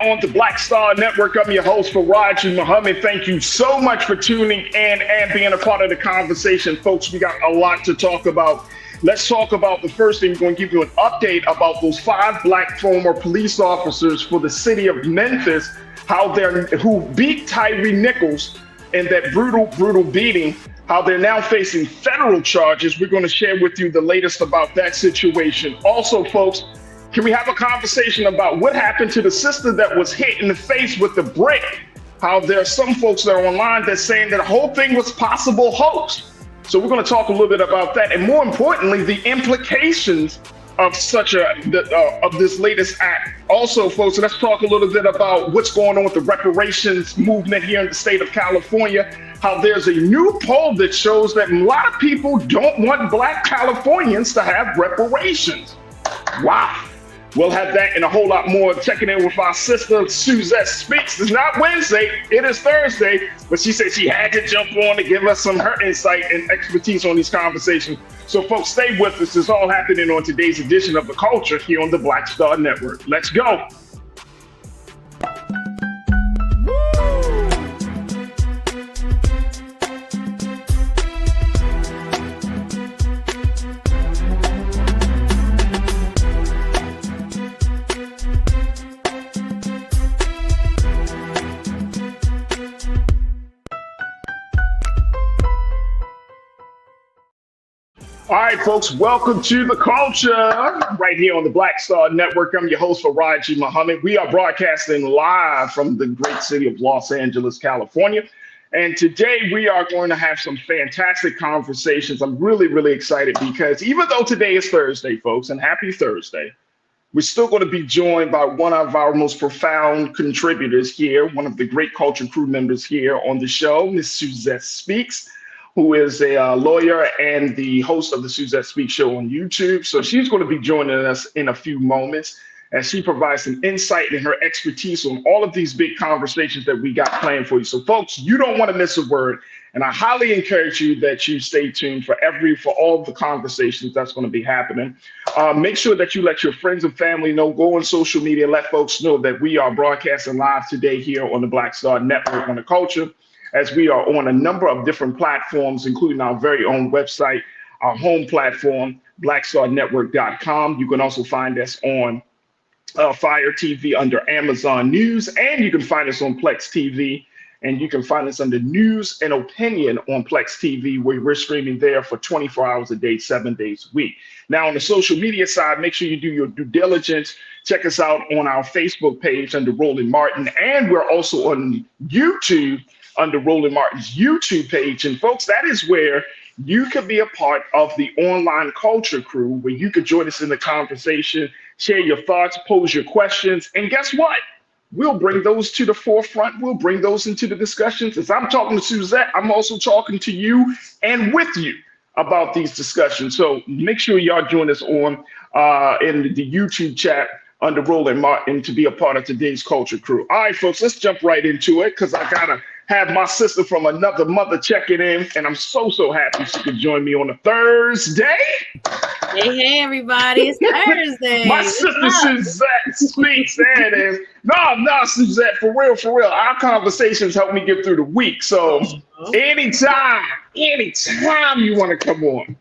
on the Black Star Network. I'm your host, Faraji Muhammad. Thank you so much for tuning in and being a part of the conversation. Folks, we got a lot to talk about. Let's talk about the first thing. We're going to give you an update about those 5 black former police officers for the city of Memphis, who beat Tyree Nichols in that brutal beating, how they're now facing federal charges. We're going to share with you the latest about that situation. Also, folks, can we have a conversation about what happened to the sister that was hit in the face with the brick? How there are some folks that are online that's saying that the whole thing was possible hoax. So we're going to talk a little bit about that, and more importantly, the implications of this latest act. Also, folks, let's talk a little bit about what's going on with the reparations movement here in the state of California. How there's a new poll that shows that a lot of people don't want Black Californians to have reparations. Wow. We'll have that and a whole lot more. Checking in with our sister, Suzette Speaks. It's not Wednesday, it is Thursday, but she said she had to jump on to give us her insight and expertise on these conversations. So folks, stay with us. It's all happening on today's edition of The Culture here on the Black Star Network. Let's go. All right, folks, welcome to The Culture right here on the Black Star Network. I'm your host, Faraji Muhammad. We are broadcasting live from the great city of Los Angeles, California. And today we are going to have some fantastic conversations. I'm really excited because even though today is Thursday, folks, and happy Thursday, we're still going to be joined by one of our most profound contributors here, one of the great culture crew members here on the show, Miss Suzette Speaks, who is a lawyer and the host of the Suzette Speaks show on YouTube. So she's going to be joining us in a few moments as she provides some insight and her expertise on all of these big conversations that we got planned for you. So folks, you don't want to miss a word. And I highly encourage you that you stay tuned for all the conversations that's going to be happening. Make sure that you let your friends and family know, go on social media, let folks know that we are broadcasting live today here on the Black Star Network on The Culture, as we are on a number of different platforms, including our very own website, our home platform, blackstarnetwork.com. You can also find us on Fire TV under Amazon News, and you can find us on Plex TV, and you can find us under News and Opinion on Plex TV, where we're streaming there for 24 hours a day, 7 days a week. Now, on the social media side, make sure you do your due diligence. Check us out on our Facebook page under Roland Martin, and we're also on YouTube under Roland Martin's YouTube page. And folks, that is where you could be a part of the online culture crew, where you could join us in the conversation, share your thoughts, pose your questions. And guess what? We'll bring those to the forefront. We'll bring those into the discussions. As I'm talking to Suzette, I'm also talking to you and with you about these discussions. So make sure y'all join us on in the YouTube chat under Roland Martin to be a part of today's culture crew. All right, folks, let's jump right into it, because I gotta have my sister from another mother checking in, and I'm so happy she could join me on a Thursday. Hey, everybody, it's Thursday. My sister Suzette Speaks. There it is. No, Suzette, for real. Our conversations help me get through the week. So anytime you want to come on.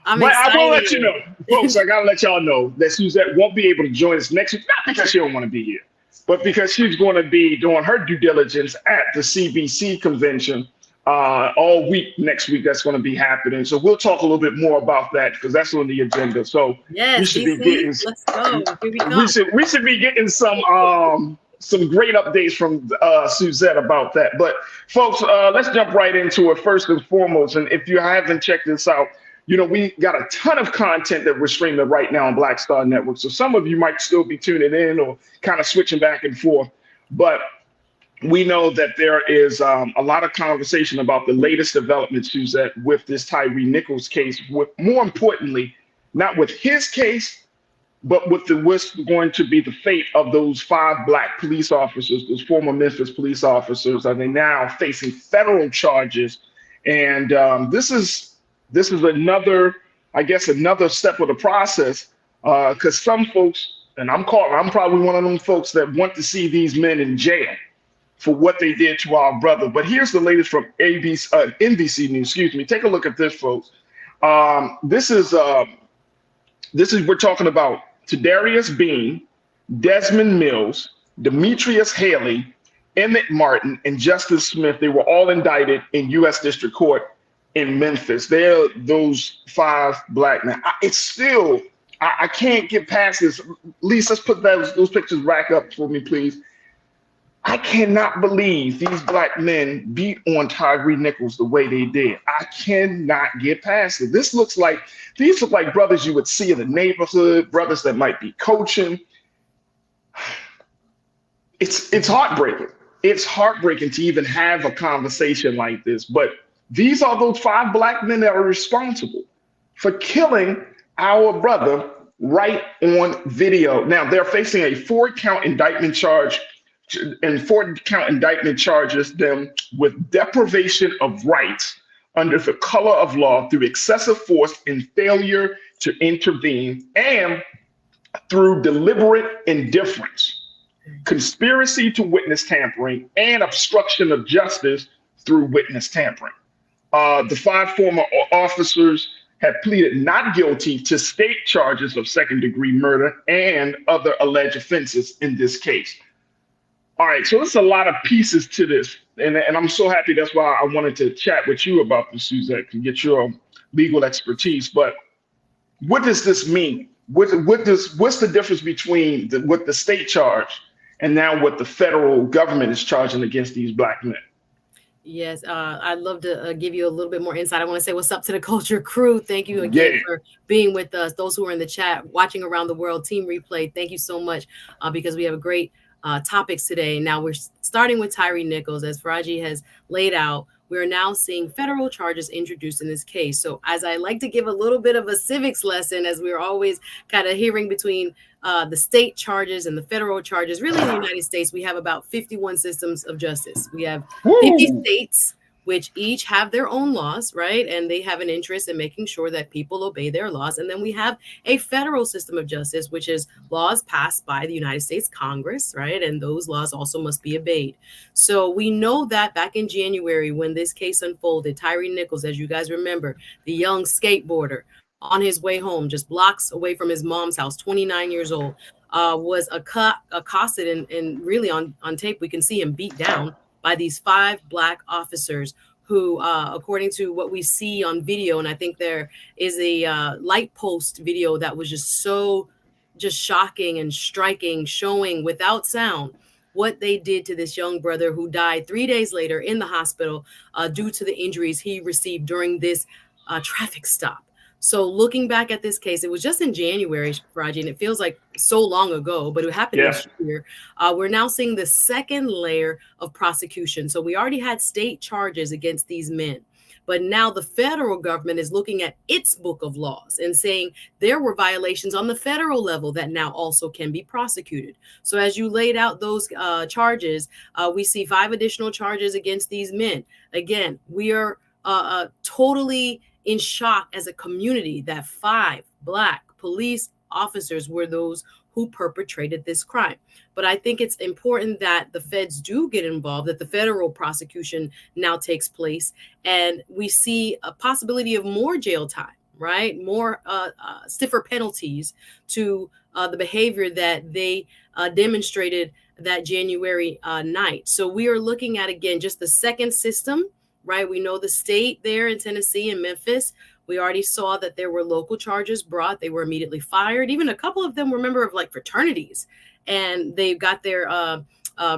But I will let you know, folks, I gotta let y'all know that Suzette won't be able to join us next week, not because she don't want to be here, but because she's going to be doing her due diligence at the CBC convention all week next week. That's going to be happening. So we'll talk a little bit more about that, because that's on the agenda. So yes, we should be getting, let's go. Here we go. We should be getting some great updates from Suzette about that. But folks, let's jump right into it first and foremost. And if you haven't checked this out, you know, we got a ton of content that we're streaming right now on Black Star Network. So some of you might still be tuning in or kind of switching back and forth. But we know that there is a lot of conversation about the latest developments, Suzette, with this Tyree Nichols case. With, more importantly, not with his case, but with what's going to be the fate of those 5 black police officers, those former Memphis police officers. Are they now facing federal charges? And this is another, I guess, another step of the process, because some folks And I'm probably one of them folks that want to see these men in jail for what they did to our brother. But here's the latest from NBC News. Excuse me. Take a look at this, folks. This is we're talking about Tadarius Bean, Desmond Mills, Demetrius Haley, Emmett Martin, and Justice Smith. They were all indicted in U.S. District Court in Memphis. They're those 5 black men. It's still, I can't get past this. Lisa, let's put those pictures back up for me, please. I cannot believe these black men beat on Tyree Nichols the way they did. I cannot get past it. These look like brothers you would see in the neighborhood, brothers that might be coaching. It's heartbreaking. It's heartbreaking to even have a conversation like this. But these are those 5 black men that are responsible for killing our brother right on video. Now they're facing a 4-count indictment charge. And 4-count indictment charges them with deprivation of rights under the color of law through excessive force and failure to intervene, and through deliberate indifference, conspiracy to witness tampering, and obstruction of justice through witness tampering. The 5 former officers have pleaded not guilty to state charges of second-degree murder and other alleged offenses in this case. All right, so there's a lot of pieces to this, and I'm so happy. That's why I wanted to chat with you about this, Suzette, to get your legal expertise. But what does this mean? What's the difference between what the state charged and now what the federal government is charging against these black men? Yes, I'd love to give you a little bit more insight. I want to say what's up to the Culture crew. Thank you again for being with us. Those who are in the chat, watching around the world, Team Replay, thank you so much because we have a great topics today. Now we're starting with Tyree Nichols. As Faraji has laid out, we're now seeing federal charges introduced in this case. So as I like to give a little bit of a civics lesson, as we're always kind of hearing between the state charges and the federal charges, really in the United States, we have about 51 systems of justice. We have 50 states, which each have their own laws, right? And they have an interest in making sure that people obey their laws. And then we have a federal system of justice, which is laws passed by the United States Congress, right? And those laws also must be obeyed. So we know that back in January, when this case unfolded, Tyree Nichols, as you guys remember, the young skateboarder on his way home, just blocks away from his mom's house, 29 years old, was accosted and really on tape, we can see him beat down by these 5 black officers who, according to what we see on video, and I think there is a light post video that was just shocking and striking, showing without sound what they did to this young brother who died 3 days later in the hospital due to the injuries he received during this traffic stop. So looking back at this case, it was just in January, Raji, and it feels like so long ago, but it happened this year. We're now seeing the second layer of prosecution. So we already had state charges against these men, but now the federal government is looking at its book of laws and saying there were violations on the federal level that now also can be prosecuted. So as you laid out those charges, we see 5 additional charges against these men. Again, we are totally in shock as a community that 5 black police officers were those who perpetrated this crime. But I think it's important that the feds do get involved, that the federal prosecution now takes place, and we see a possibility of more jail time, right? More stiffer penalties to the behavior that they demonstrated that January night. So we are looking at, again, just the second system, right? We know the state there in Tennessee and Memphis. We already saw that there were local charges brought. They were immediately fired. Even a couple of them were members of like fraternities, and they got their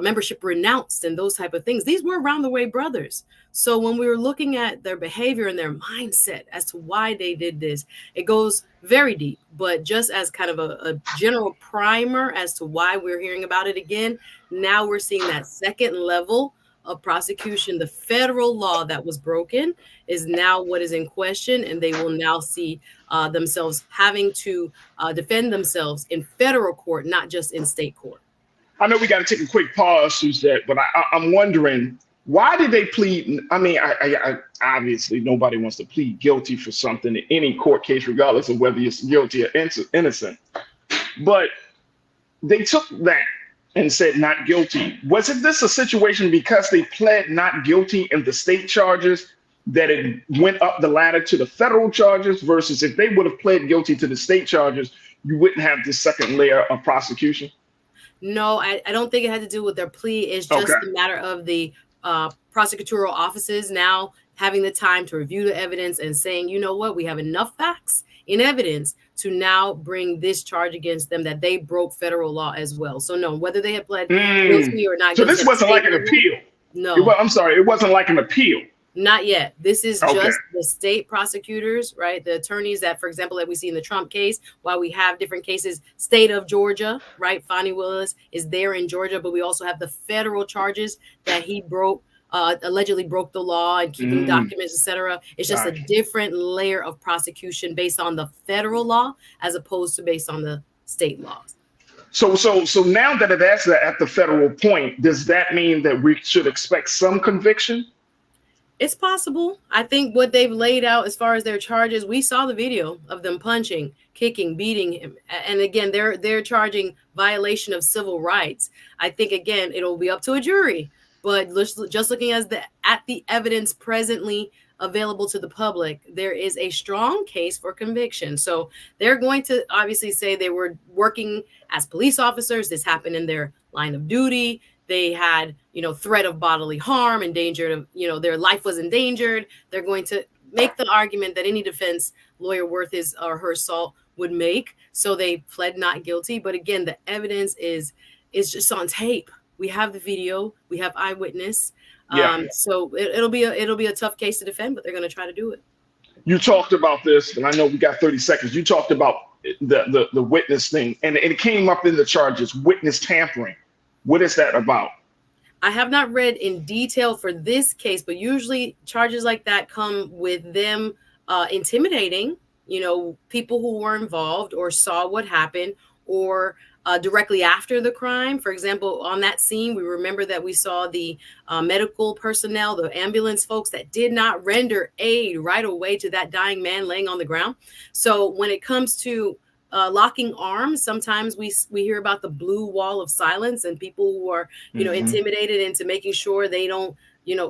membership renounced and those type of things. These were around the way brothers. So when we were looking at their behavior and their mindset as to why they did this, it goes very deep. But just as kind of a general primer as to why we're hearing about it again, now we're seeing that second level of prosecution. The federal law that was broken is now what is in question, and they will now see themselves having to defend themselves in federal court, not just in state court. I know we got to take a quick pause, Suzette, but I'm wondering, why did they plead? I mean, I obviously nobody wants to plead guilty for something in any court case, regardless of whether you're guilty or innocent. But they took that and said not guilty. Wasn't this a situation because they pled not guilty in the state charges that it went up the ladder to the federal charges versus if they would have pled guilty to the state charges, you wouldn't have this second layer of prosecution? No, I don't think it had to do with their plea. It's just a matter of the prosecutorial offices now having the time to review the evidence and saying, you know what, we have enough facts in evidence to now bring this charge against them that they broke federal law as well. So no, whether they had pled guilty or not. So this wasn't like an appeal. No. I'm sorry, it wasn't like an appeal. Not yet. This is just the state prosecutors, right? The attorneys that, for example, that we see in the Trump case, while we have different cases, state of Georgia, right? Fani Willis is there in Georgia, but we also have the federal charges that he broke, allegedly broke the law and keeping documents, etc. It's just a different layer of prosecution based on the federal law as opposed to based on the state laws. So now that that's at the federal point, does that mean that we should expect some conviction? It's possible. I think what they've laid out as far as their charges, we saw the video of them punching, kicking, beating him. And again, they're charging violation of civil rights. I think, again, it'll be up to a jury. But just looking at the evidence presently available to the public, there is a strong case for conviction. So they're going to obviously say they were working as police officers. This happened in their line of duty. They had, threat of bodily harm, endangered, their life was endangered. They're going to make the argument that any defense lawyer worth his or her salt would make. So they pled not guilty. But again, the evidence is just on tape. We have the video. We have eyewitness. So it'll be a tough case to defend, but they're going to try to do it. You talked about this, and I know we got 30 seconds. You talked about the witness thing, and it came up in the charges, witness tampering. What is that about? I have not read in detail for this case, but usually charges like that come with them intimidating, people who were involved or saw what happened or directly after the crime. For example, on that scene, we remember that we saw the medical personnel, the ambulance folks that did not render aid right away to that dying man laying on the ground. So when it comes to locking arms, sometimes we hear about the blue wall of silence and people who are, intimidated into making sure they don't,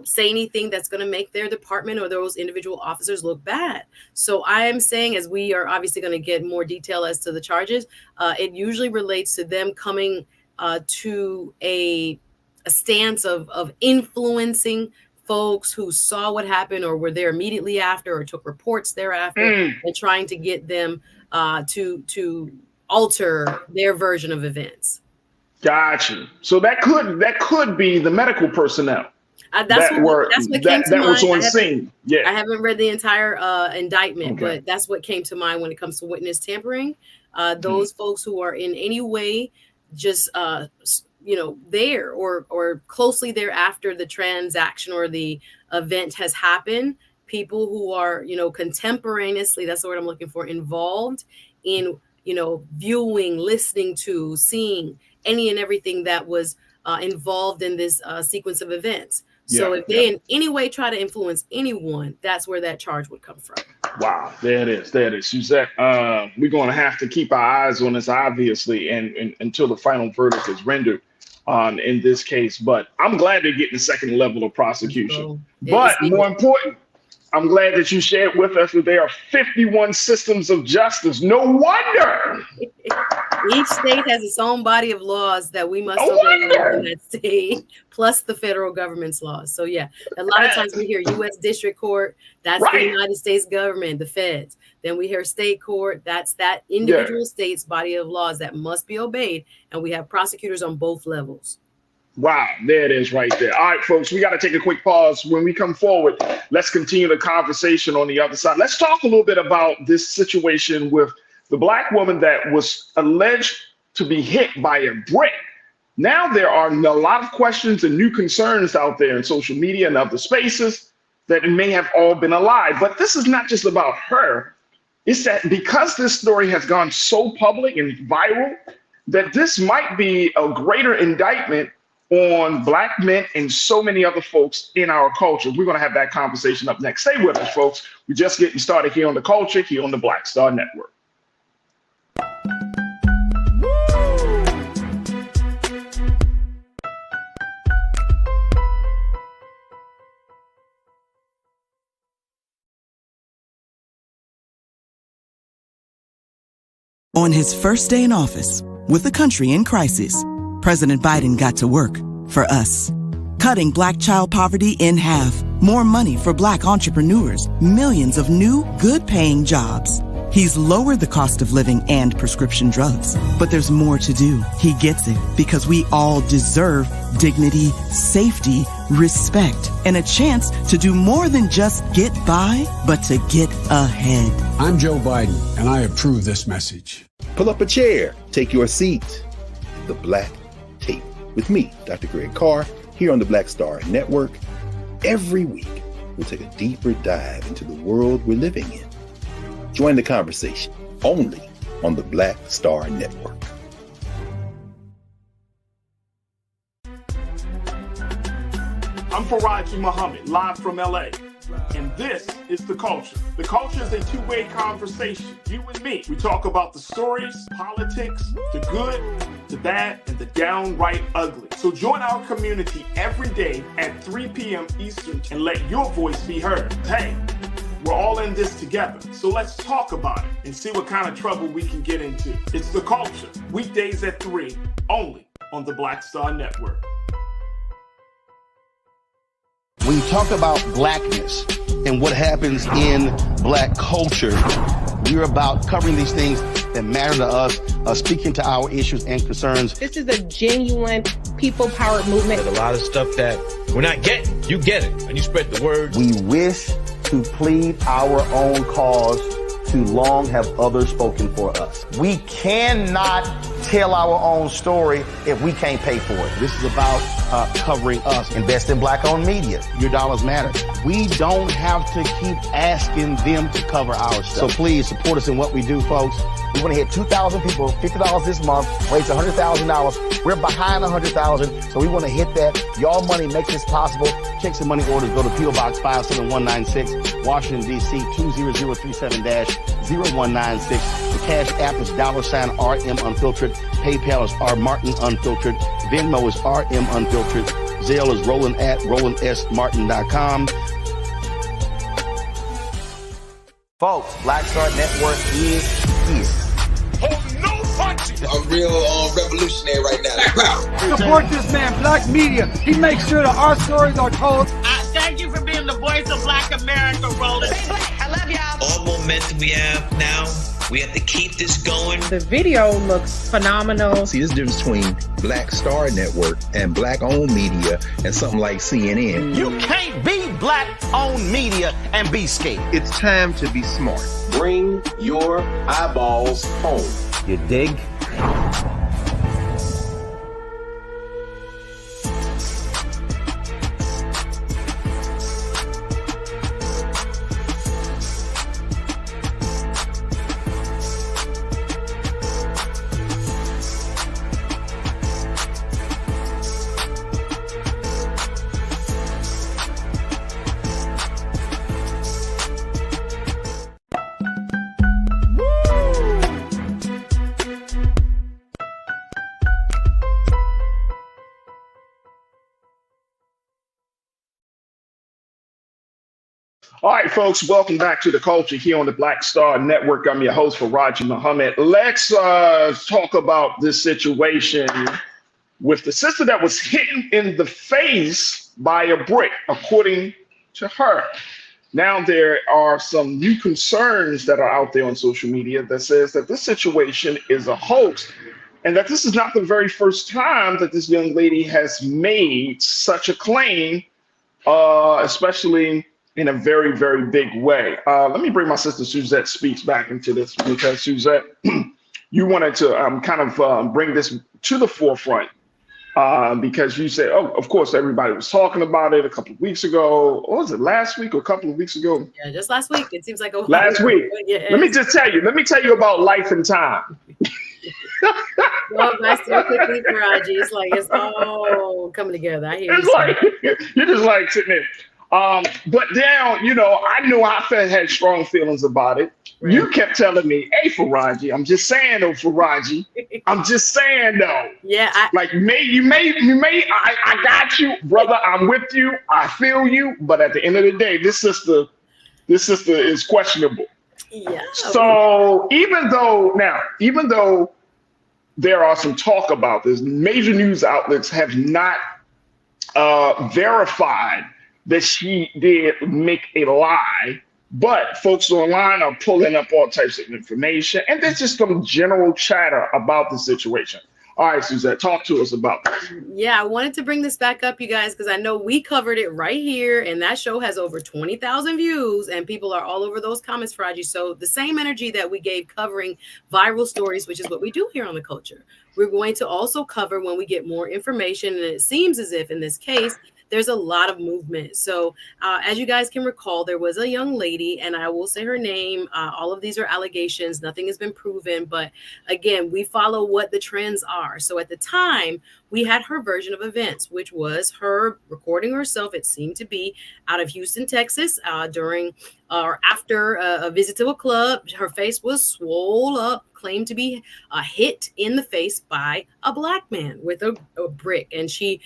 say anything that's going to make their department or those individual officers look bad. So I am saying, as we are obviously going to get more detail as to the charges, it usually relates to them coming to a stance of influencing folks who saw what happened or were there immediately after or took reports thereafter and trying to get them to alter their version of events. Gotcha. So that could be the medical personnel. That's what came to mind. Was on scene. Yeah. I haven't read the entire indictment, but that's what came to mind when it comes to witness tampering. Those folks who are in any way just there or closely there after the transaction or the event has happened. People who are, contemporaneously, that's the word I'm looking for, involved in, viewing, listening to, seeing any and everything that was involved in this sequence of events. So if they in any way try to influence anyone, that's where that charge would come from. Wow, there it is. Suzette, we're going to have to keep our eyes on this, obviously, and until the final verdict is rendered in this case. But I'm glad they're getting the second level of prosecution. But more important, I'm glad that you shared with us that there are 51 systems of justice. No wonder. Each state has its own body of laws that we must obey in that state, plus the federal government's laws. So yeah, a lot of times we hear U.S. District Court, that's the United States government, the feds. Then we hear state court, that's that individual state's body of laws that must be obeyed. And we have prosecutors on both levels. Wow, there it is right there. All right, folks, we got to take a quick pause. When we come forward, let's continue the conversation on the other side. Let's talk a little bit about this situation with the Black woman that was alleged to be hit by a brick. Now there are a lot of questions and new concerns out there in social media and other spaces that it may have all been a lie. But this is not just about her. It's that because this story has gone so public and viral, that this might be a greater indictment on Black men and so many other folks in our culture. We're going to have that conversation up next. Stay with us, folks. We're just getting started here on The Culture, here on the Black Star Network. On his first day in office, with the country in crisis, President Biden got to work for us. Cutting Black child poverty in half, more money for Black entrepreneurs, millions of new, good-paying jobs. He's lowered the cost of living and prescription drugs. But there's more to do. He gets it because we all deserve dignity, safety, respect, and a chance to do more than just get by, but to get ahead. I'm Joe Biden, and I approve this message. Pull up a chair, take your seat. The Black Tape with me, Dr. Greg Carr, here on the Black Star Network. Every week, we'll take a deeper dive into the world we're living in. Join the conversation only on the Black Star Network. I'm Faraji Muhammad, live from LA. And this is The Culture. The Culture is a two-way conversation. You and me. We talk about the stories, politics, the good, the bad, and the downright ugly. So join our community every day at 3 p.m. Eastern and let your voice be heard. Hey, we're all in this together. So let's talk about it and see what kind of trouble we can get into. It's The Culture. Weekdays at 3, only on the Black Star Network. When you talk about blackness and what happens in Black culture, we're about covering these things that matter to us, speaking to our issues and concerns. This is a genuine people-powered movement. There's a lot of stuff that we're not getting. You get it, and you spread the word. We wish to plead our own cause. Too long have others spoken for us. We cannot tell our own story if we can't pay for it. This is about covering us. Invest in Black-owned media. Your dollars matter. We don't have to keep asking them to cover our stuff. So please support us in what we do, folks. We want to hit 2,000 people, $50 this month, raise $100,000. We're behind 100,000, so we want to hit that. Y'all money makes this possible. Checks and money orders go to P.O. Box 57196, Washington, D.C. 20037-0196. The Cash App is $RM Unfiltered. PayPal is R Martin Unfiltered. Venmo is RM Unfiltered. Zelle is Roland at RolandSMartin.com. Folks, Black Star Network is here. Oh, no punches! I'm real revolutionary right now. Support this man, Black Media. He makes sure that our stories are told. Thank you for being the voice of Black America, Roland. I love y'all. All momentum we have now, we have to keep this going. The video looks phenomenal. See, this difference between Black Star Network and Black-owned media and something like CNN. You can't be Black-owned media and be scared. It's time to be smart. Bring your eyeballs home. You dig? All right, folks, welcome back to The Culture here on the Black Star Network. I'm your host, Faraji Muhammad. Let's talk about this situation with the sister that was hit in the face by a brick, according to her. Now, there are some new concerns that are out there on social media that says that this situation is a hoax and that this is not the very first time that this young lady has made such a claim, especially in a very, very big way. Let me bring my sister Suzette Speaks back into this because Suzette, you wanted to kind of bring this to the forefront because you said, oh, of course, everybody was talking about it a couple of weeks ago. Or was it last week or a couple of weeks ago? Yeah, just last week. It seems like a last week. Yeah. Let me tell you about life and time. Well, that's so quickly, Faraji. It's like it's all coming together. I hear it's you. Like you're just like sitting there. But now, you know, I knew I had strong feelings about it. Right. You kept telling me, hey, Faraji, I'm just saying, though, Faraji. I'm just saying, though. Yeah. I got you, brother. I'm with you. I feel you. But at the end of the day, this sister is questionable. Yeah. So even though there are some talk about this, major news outlets have not verified that she did make a lie, but folks online are pulling up all types of information, and there's just some general chatter about the situation. All right, Suzette, talk to us about this. Yeah, I wanted to bring this back up, you guys, because I know we covered it right here, and that show has over 20,000 views, and people are all over those comments, Raji. So the same energy that we gave covering viral stories, which is what we do here on The Culture, we're going to also cover when we get more information, and it seems as if in this case, there's a lot of movement. So as you guys can recall, there was a young lady, and I will say her name. All of these are allegations. Nothing has been proven. But again, we follow what the trends are. So at the time, we had her version of events, which was her recording herself. It seemed to be out of Houston, Texas, during or after a visit to a club. Her face was swole up, claimed to be hit in the face by a black man with a brick. And she,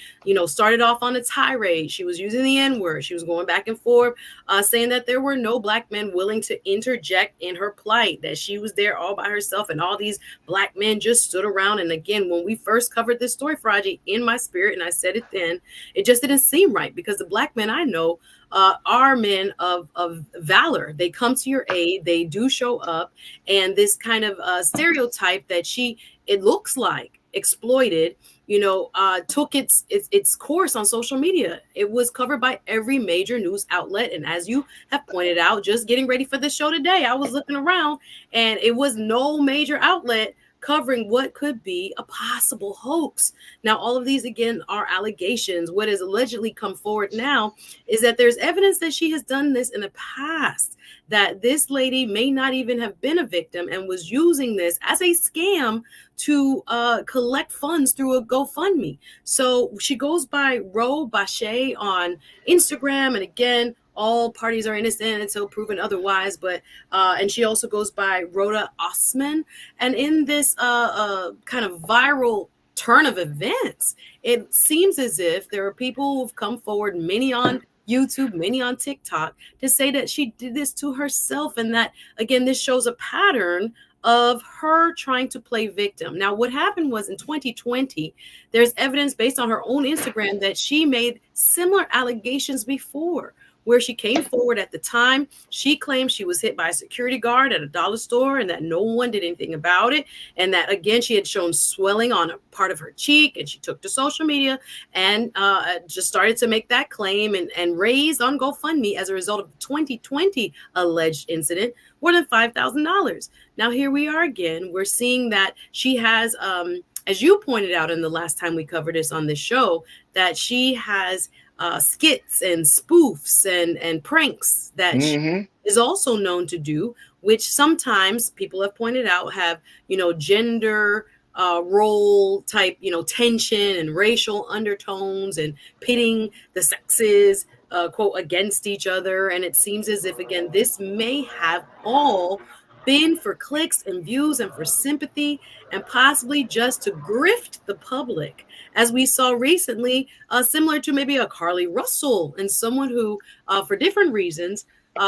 started off on a tirade. She was using the N-word. She was going back and forth, saying that there were no black men willing to interject in her plight, that she was there all by herself, and all these black men just stood around. And again, when we first covered this story, Fraji, in my spirit, and I said it then, it just didn't seem right, because the black men I know are men of valor. They come to your aid. They do show up. And this kind of stereotype that it looks like exploited, took its course on social media. It was covered by every major news outlet. And as you have pointed out, just getting ready for the show today, I was looking around, and it was no major outlet covering what could be a possible hoax. Now, all of these, again, are allegations. What has allegedly come forward now is that there's evidence that she has done this in the past, that this lady may not even have been a victim and was using this as a scam to collect funds through a GoFundMe. So she goes by Ro Bache on Instagram. And again, all parties are innocent until proven otherwise. But and she also goes by Rhoda Osman. And in this kind of viral turn of events, it seems as if there are people who've come forward, many on YouTube, many on TikTok, to say that she did this to herself, and that, again, this shows a pattern of her trying to play victim. Now, what happened was in 2020, there's evidence based on her own Instagram that she made similar allegations before, where she came forward at the time. She claimed she was hit by a security guard at a dollar store and that no one did anything about it. And that, again, she had shown swelling on a part of her cheek, and she took to social media and just started to make that claim and raised on GoFundMe as a result of the 2020 alleged incident more than $5,000. Now, here we are again. We're seeing that she has, as you pointed out in the last time we covered this on this show, that she has skits and spoofs and pranks that she is also known to do, which sometimes people have pointed out have, gender role type, tension and racial undertones and pitting the sexes, quote, against each other. And it seems as if, again, this may have all been for clicks and views and for sympathy, and possibly just to grift the public, as we saw recently, similar to maybe a Carly Russell, and someone who, for different reasons,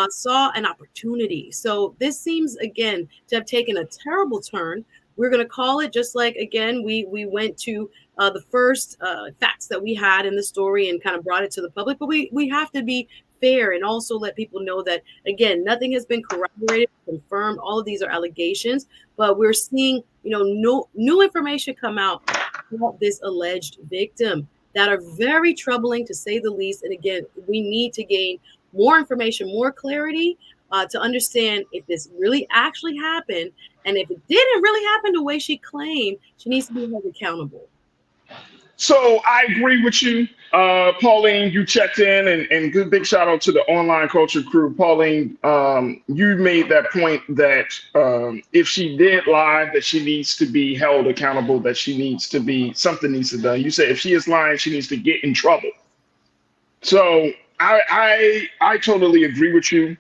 saw an opportunity. So this seems, again, to have taken a terrible turn. We're going to call it, just like, again, we went to the first facts that we had in the story and kind of brought it to the public, but we have to be fair and also let people know that, again, nothing has been corroborated, confirmed. All of these are allegations, but we're seeing, new information come out about this alleged victim that are very troubling, to say the least. And again, we need to gain more information, more clarity to understand if this really actually happened. And if it didn't really happen the way she claimed, she needs to be held accountable. So I agree with you, Pauline. You checked in, and good big shout out to the online culture crew. Pauline, you made that point that if she did lie, that she needs to be held accountable, that something needs to be done. You said if she is lying, she needs to get in trouble. So I totally agree with you.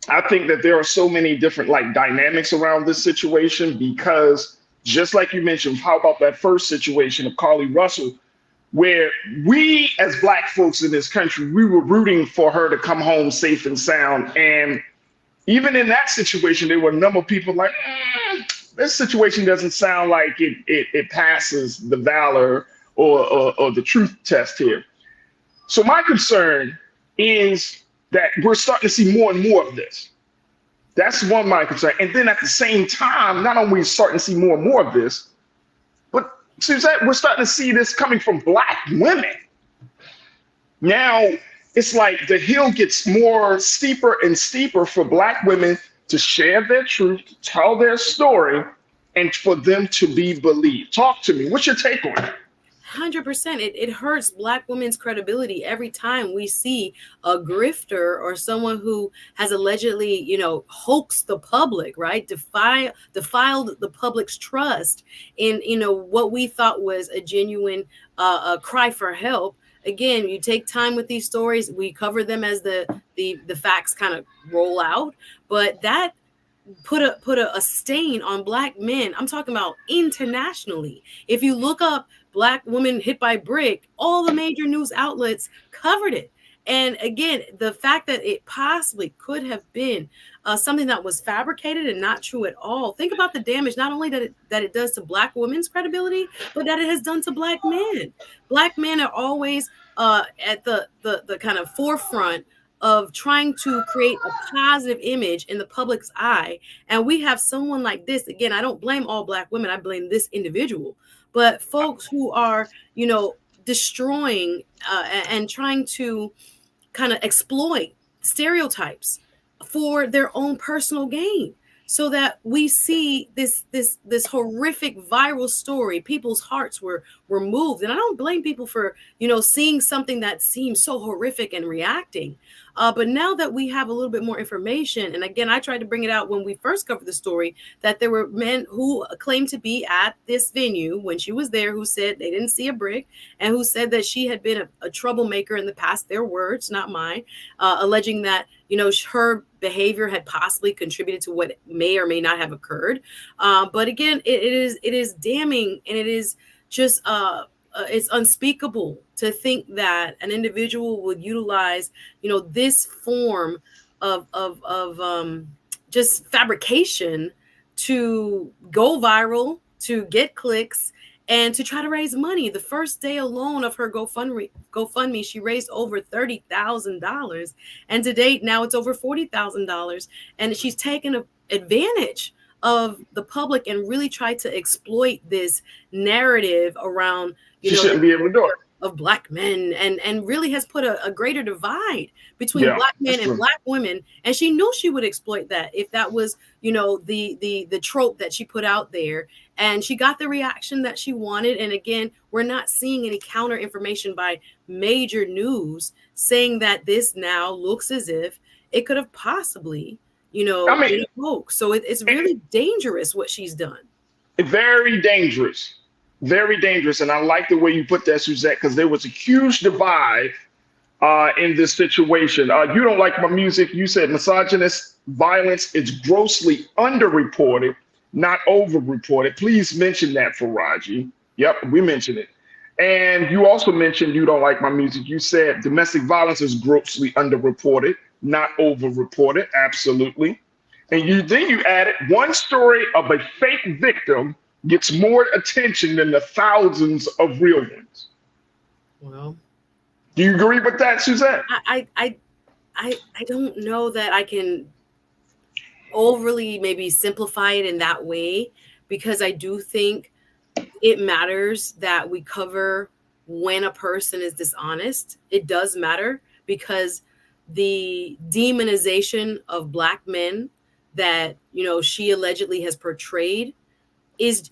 I think that there are so many different dynamics around this situation, because just like you mentioned, how about that first situation of Carly Russell, where we as Black folks in this country, we were rooting for her to come home safe and sound. And even in that situation, there were a number of people like, this situation doesn't sound like it passes the valor or the truth test here. So my concern is that we're starting to see more and more of this. That's one of my concern. And then at the same time, not only are we starting to see more and more of this, but Suzette, we're starting to see this coming from Black women. Now it's like the hill gets more steeper and steeper for Black women to share their truth, to tell their story, and for them to be believed. Talk to me. What's your take on it? 100%. It hurts Black women's credibility every time we see a grifter or someone who has allegedly, hoaxed the public, right? Defiled the public's trust in, what we thought was a genuine cry for help. Again, you take time with these stories. We cover them as the facts kind of roll out, but that put a stain on Black men. I'm talking about internationally. If you look up Black woman hit by brick, all the major news outlets covered it. And again, the fact that it possibly could have been something that was fabricated and not true at all. Think about the damage, not only that it does to Black women's credibility, but that it has done to Black men. Black men are always at the kind of forefront of trying to create a positive image in the public's eye. And we have someone like this. Again, I don't blame all Black women. I blame this individual. But folks who are, destroying and trying to kind of exploit stereotypes for their own personal gain, so that we see this horrific viral story. People's hearts were moved, and I don't blame people for seeing something that seems so horrific and reacting. But now that we have a little bit more information, and again, I tried to bring it out when we first covered the story, that there were men who claimed to be at this venue when she was there, who said they didn't see a brick, and who said that she had been a troublemaker in the past. Their words, not mine, alleging that her behavior had possibly contributed to what may or may not have occurred. But again, it is damning, and it is just it's unspeakable to think that an individual would utilize this form of just fabrication to go viral, to get clicks, and to try to raise money. The first day alone of her GoFundMe, she raised over $30,000, and to date now it's over $40,000. And she's taken advantage of the public and really tried to exploit this narrative around she shouldn't be able to do it, of Black men, and really has put a greater divide between Black men and Black women. And she knew she would exploit that if that was the trope that she put out there. And she got the reaction that she wanted. And again, we're not seeing any counter information by major news saying that this now looks as if it could have possibly been a hoax. So it's really dangerous what she's done. Very dangerous. Very dangerous. And I like the way you put that, Suzette, because there was a huge divide in this situation. You don't like my music. You said misogynist violence is grossly underreported, not overreported. Please mention that for Raji. Yep, we mentioned it. And you also mentioned you don't like my music. You said domestic violence is grossly underreported, not overreported. Absolutely. And then you added one story of a fake victim gets more attention than the thousands of real ones. Well, do you agree with that, Suzette? I don't know that I can overly maybe simplify it in that way, because I do think it matters that we cover when a person is dishonest. It does matter, because the demonization of Black men that she allegedly has portrayed is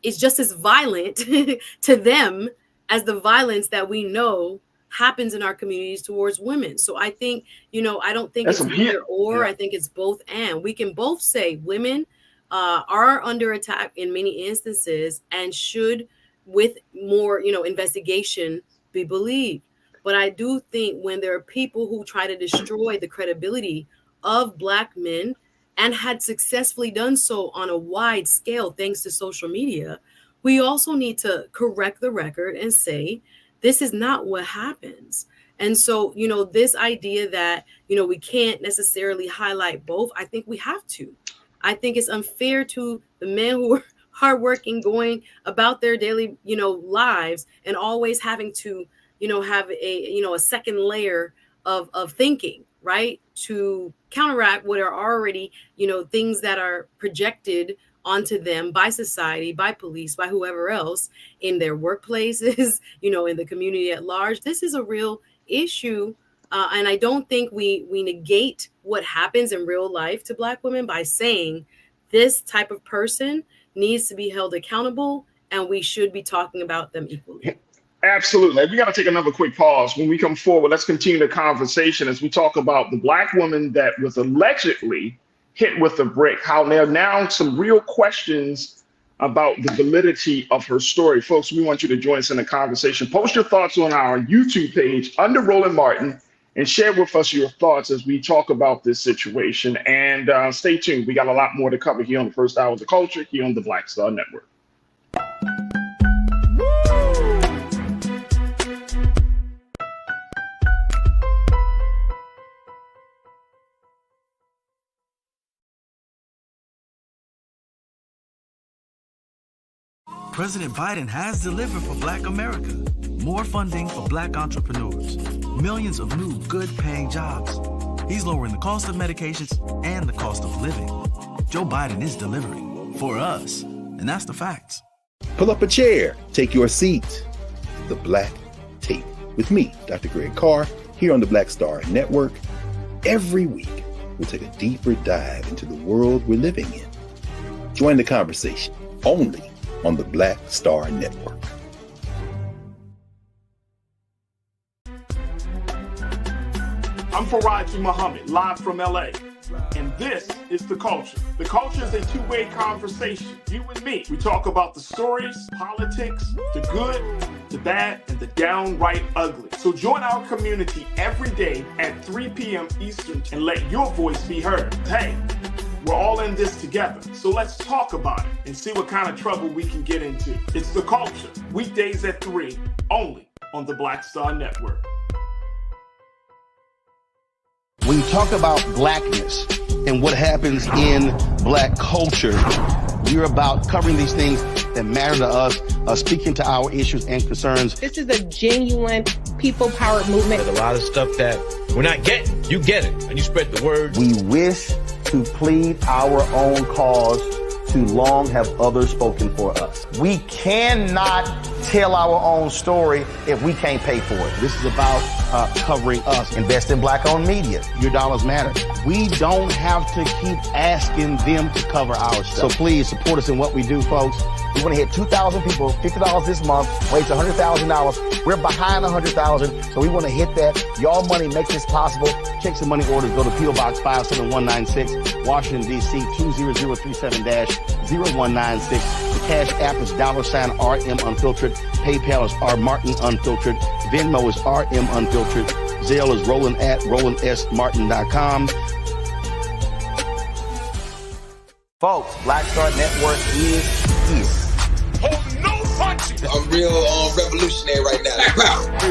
just as violent to them as the violence that we know happens in our communities towards women. So I think, I don't think it's either or. I think it's both and. We can both say women are under attack in many instances and should, with more, investigation, be believed. But I do think when there are people who try to destroy the credibility of Black men, and had successfully done so on a wide scale thanks to social media, we also need to correct the record and say, this is not what happens. And so, this idea that, we can't necessarily highlight both, I think we have to. I think it's unfair to the men who are hardworking, going about their daily, lives, and always having to, have a second layer of thinking, right? To counteract what are already, things that are projected onto them by society, by police, by whoever else in their workplaces, in the community at large. This is a real issue. And I don't think we negate what happens in real life to Black women by saying this type of person needs to be held accountable and we should be talking about them equally. Absolutely. We got to take another quick pause. When we come forward, let's continue the conversation as we talk about the Black woman that was allegedly hit with a brick, how there are now some real questions about the validity of her story. Folks, we want you to join us in the conversation. Post your thoughts on our YouTube page under Roland Martin and share with us your thoughts as we talk about this situation. And stay tuned. We got a lot more to cover here on the first hour of the culture here on the Black Star Network. President Biden has delivered for Black America. More funding for Black entrepreneurs. Millions of new good-paying jobs. He's lowering the cost of medications and the cost of living. Joe Biden is delivering for us, and that's the facts. Pull up a chair, take your seat. The Black Tape with me, Dr. Greg Carr, here on the Black Star Network. Every week, we'll take a deeper dive into the world we're living in. Join the conversation only on the Black Star Network. I'm Faraji Muhammad, live from LA. And this is The Culture. The Culture is a two-way conversation. You and me. We talk about the stories, politics, the good, the bad, and the downright ugly. So join our community every day at 3 p.m. Eastern and let your voice be heard. Hey, we're all in this together. So let's talk about it and see what kind of trouble we can get into. It's The Culture, weekdays at 3, only on the Black Star Network. When you talk about blackness and what happens in Black culture, you're about covering these things that matter to us, speaking to our issues and concerns. This is a genuine people-powered movement. There's a lot of stuff that we're not getting. You get it, and you spread the word. We wish to plead our own cause. Too long have others spoken for us. We cannot tell our own story if we can't pay for it. This is about covering us. Invest in Black-owned media. Your dollars matter. We don't have to keep asking them to cover our stuff. So please support us in what we do, folks. We want to hit 2,000 people, $50 this month, raise $100,000. We're behind 100,000, so we want to hit that. Y'all money make this possible. Check some money orders. Go to P.O. Box 57196, Washington, D.C. 20037-0196. The Cash App is $RM Unfiltered. PayPal is R Martin Unfiltered. Venmo is RM Unfiltered. Zelle is Roland at RolandSMartin.com. Folks, Black Star Network is here. Oh, no punches! I'm real revolutionary right now.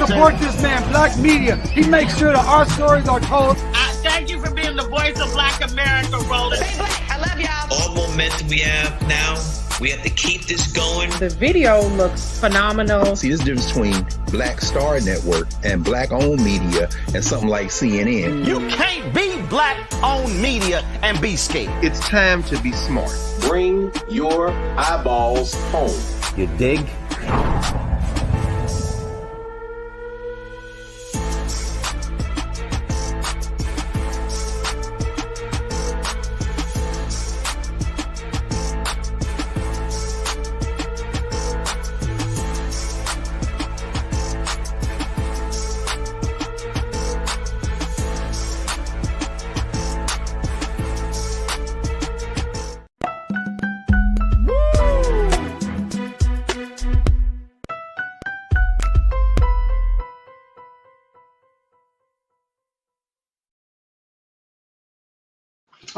Support this man, Black Media. He makes sure that our stories are told. Thank you for being the voice of Black America, Roland. Stay black. I love y'all. All momentum we have now, we have to keep this going. The video looks phenomenal. See, this difference between Black Star Network and Black-owned media and something like CNN. You can't be Black-owned media and be scared. It's time to be smart. Bring your eyeballs home. You dig?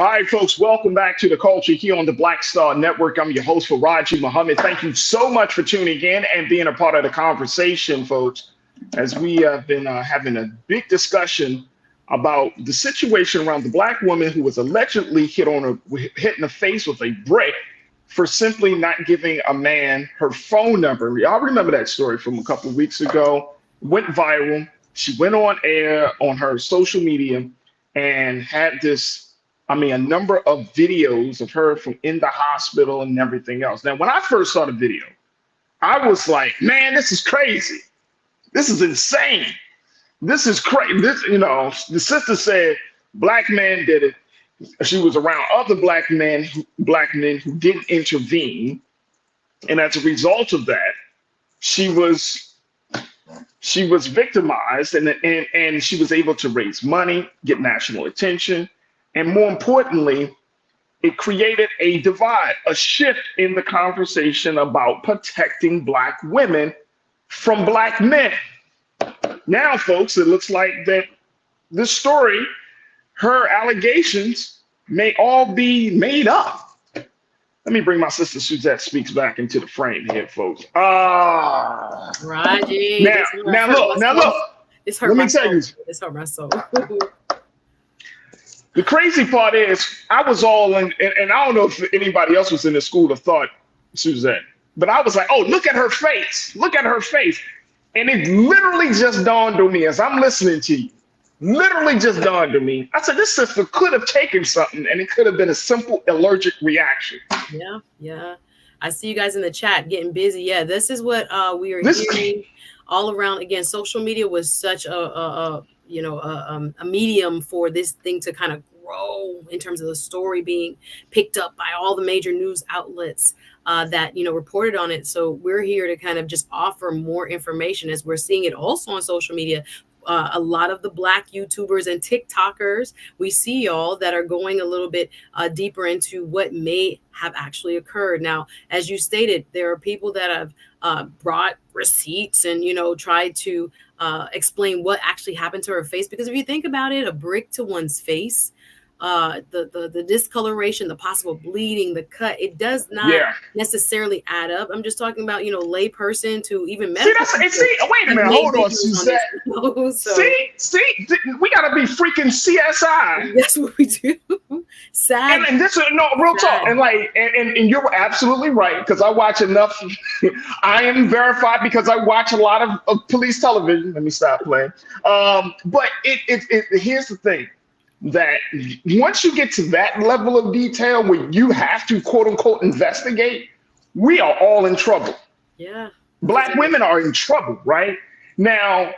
All right, folks, welcome back to The Culture here on the Black Star Network. I'm your host, Faraji Muhammad. Thank you so much for tuning in and being a part of the conversation, folks. as we have been having a big discussion about the situation around the Black woman who was allegedly hit in the face with a brick for simply not giving a man her phone number. Y'all remember that story from a couple of weeks ago? Went viral. She went on air on her social media and had this, a number of videos of her from in the hospital and everything else. Now, when I first saw the video, I was like, man, this is crazy. This is insane. This is crazy. The sister said Black man did it. She was around other black men who didn't intervene, and as a result of that, she was victimized, and she was able to raise money, get national attention, and more importantly, it created a divide, a shift in the conversation about protecting Black women from Black men. Now, folks, it looks like that this story, her allegations, may all be made up. Let me bring my sister Suzette Speaks back into the frame here, folks. Raji. Now look. It's hurt my soul. It's hurt my soul. The crazy part is, I was all in, and I don't know if anybody else was in the school of thought, Suzette, but I was like, oh, look at her face. Look at her face. And it literally just dawned on me as I'm listening to you. Literally just dawned on me. I said, this sister could have taken something, and it could have been a simple allergic reaction. Yeah. I see you guys in the chat getting busy. Yeah, this is what we are hearing all around. Again, social media was such a medium for this thing to kind of grow in terms of the story being picked up by all the major news outlets that reported on it. So we're here to kind of just offer more information as we're seeing it also on social media. A lot of the Black YouTubers and TikTokers, we see y'all that are going a little bit deeper into what may have actually occurred. Now, as you stated, there are people that have brought receipts and, tried to explain what actually happened to her face. Because if you think about it, a brick to one's face, the discoloration, the possible bleeding, the cut, it does not necessarily add up. I'm just talking about, lay person to even medical. Wait a minute, hold on, Suzette. See, we gotta be freaking CSI. That's what we do. Sad. And this is real talk. And you're absolutely right, because I watch enough. I am verified because I watch a lot of police television. Let me stop playing. But here's the thing. That once you get to that level of detail where you have to quote unquote investigate, we are all in trouble. Yeah. Black women are in trouble, right? Now,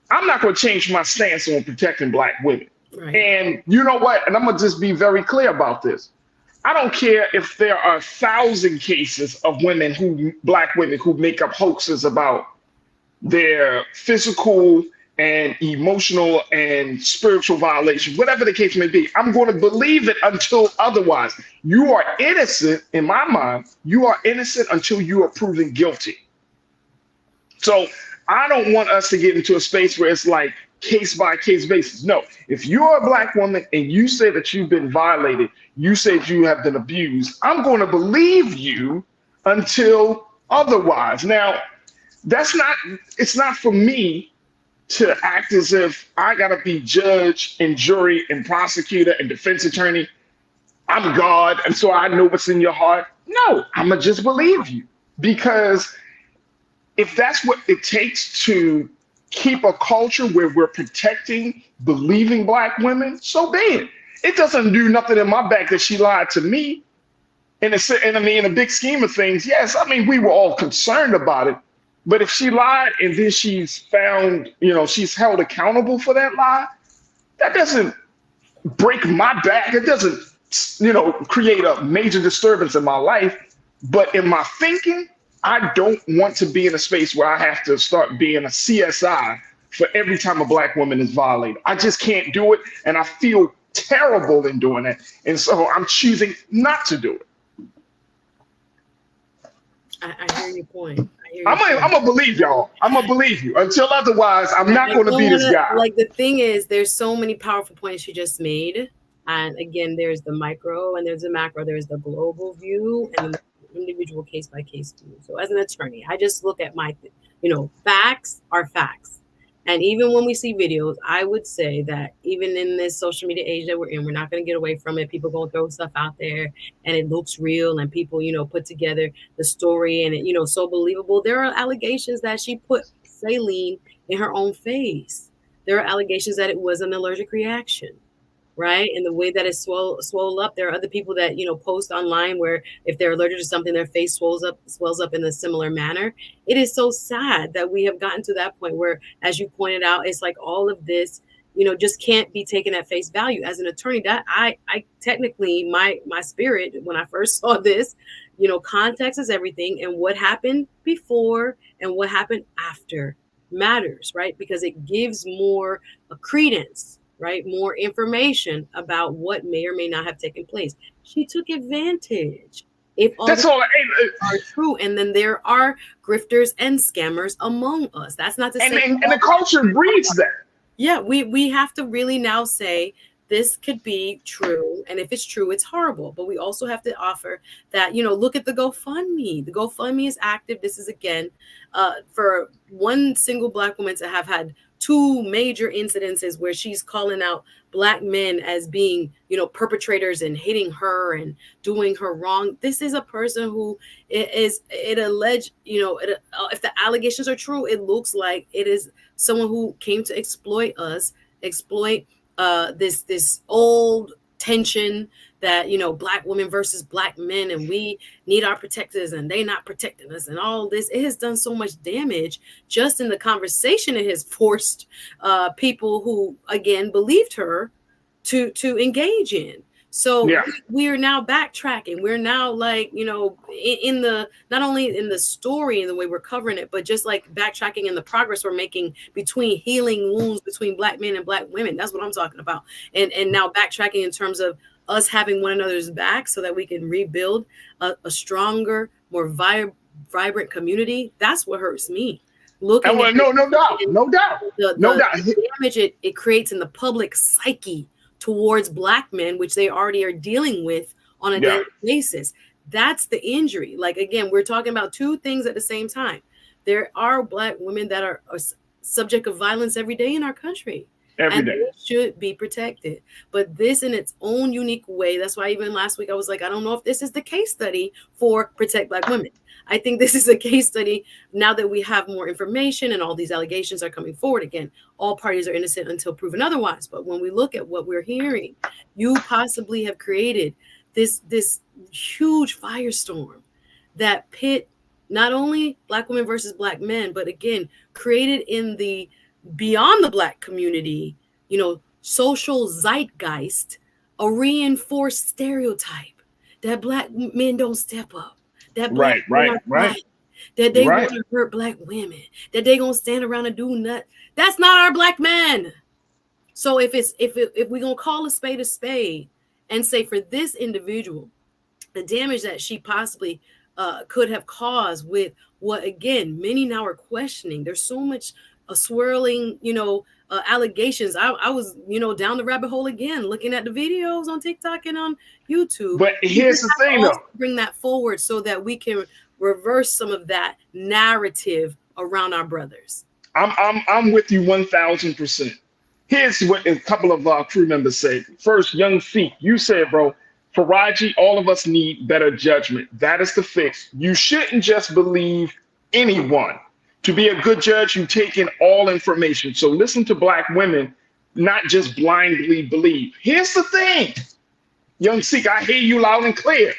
I'm not going to change my stance on protecting Black women. Right. And you know what? And I'm going to just be very clear about this. I don't care if there are 1,000 cases of Black women who make up hoaxes about their physical and emotional and spiritual violation, whatever the case may be. I'm going to believe it until otherwise. You are innocent, in my mind, you are innocent until you are proven guilty. So I don't want us to get into a space where it's like case by case basis. No, if you're a Black woman and you say that you've been violated, you said you have been abused, I'm going to believe you until otherwise. Now, it's not for me to act as if I gotta be judge and jury and prosecutor and defense attorney. I'm God, and so I know what's in your heart. No, I'ma just believe you. Because if that's what it takes to keep a culture where we're protecting believing Black women, so be it. It doesn't do nothing in my back that she lied to me. In a big scheme of things, yes, we were all concerned about it. But if she lied and then she's found, she's held accountable for that lie, that doesn't break my back. It doesn't, create a major disturbance in my life. But in my thinking, I don't want to be in a space where I have to start being a CSI for every time a Black woman is violated. I just can't do it. And I feel terrible in doing it. And so I'm choosing not to do it. I hear your point. I'm gonna believe y'all. I'm gonna believe you. Until otherwise, I'm not gonna be this guy. Like, the thing is, there's so many powerful points you just made. And again, there's the micro and there's the macro. There's the global view and the individual case by case view. So as an attorney, I just look at my, facts are facts. And even when we see videos, I would say that even in this social media age that we're in, we're not going to get away from it. People going to throw stuff out there and it looks real and people, put together the story and it, so believable. There are allegations that she put saline in her own face. There are allegations that it was an allergic reaction. Right. And the way that it swole up, there are other people that, post online where if they're allergic to something, their face swells up in a similar manner. It is so sad that we have gotten to that point where, as you pointed out, it's like all of this, just can't be taken at face value. As an attorney, that I technically my spirit when I first saw this, context is everything, and what happened before and what happened after matters, right? Because it gives more credence, right? More information about what may or may not have taken place. She took advantage. If all that's all are true, and then there are grifters and scammers among us. That's not to say, and the culture breeds that. Yeah, we have to really now say this could be true, and if it's true, it's horrible. But we also have to offer that, look at the GoFundMe. The GoFundMe is active. This is again for one single Black woman to have had 2 major incidences where she's calling out Black men as being, perpetrators and hitting her and doing her wrong. This is a person who it alleged, if the allegations are true, it looks like it is someone who came to exploit us, this old tension that, Black women versus Black men, and we need our protectors and they not protecting us, and all this. It has done so much damage just in the conversation. It has forced people who, again, believed her to engage in. So we are now backtracking. We're now like, in the, not only in the story and the way we're covering it, but just like backtracking in the progress we're making between healing wounds between Black men and Black women. That's what I'm talking about. And now backtracking in terms of us having one another's back so that we can rebuild a stronger, more vibrant community. That's what hurts me. No doubt. The damage it creates in the public psyche towards Black men, which they already are dealing with on a daily basis. That's the injury. Like, again, we're talking about 2 things at the same time. There are Black women that are subject of violence every day in our country. Every day. They should be protected. But this in its own unique way, that's why even last week I was like, I don't know if this is the case study for Protect Black Women. I think this is a case study now that we have more information and all these allegations are coming forward. Again, all parties are innocent until proven otherwise. But when we look at what we're hearing, you possibly have created this huge firestorm that pit not only Black women versus Black men, but again, created in the beyond the Black community, social zeitgeist, a reinforced stereotype that Black men don't step up, that Black men are that they want to hurt Black women, that they gonna stand around and do nothing. That's not our Black men. So if we're gonna call a spade and say for this individual, the damage that she possibly could have caused with what, again, many now are questioning. There's so much swirling, allegations. I was, down the rabbit hole again, looking at the videos on TikTok and on YouTube. But here's the thing, though. Bring that forward so that we can reverse some of that narrative around our brothers. I'm with you 1,000%. Here's what a couple of our crew members say. First, Young Feet, you said, bro, Faraji, all of us need better judgment. That is the fix. You shouldn't just believe anyone. To be a good judge, you take in all information. So listen to Black women, not just blindly believe. Here's the thing, Young Sikh, I hear you loud and clear.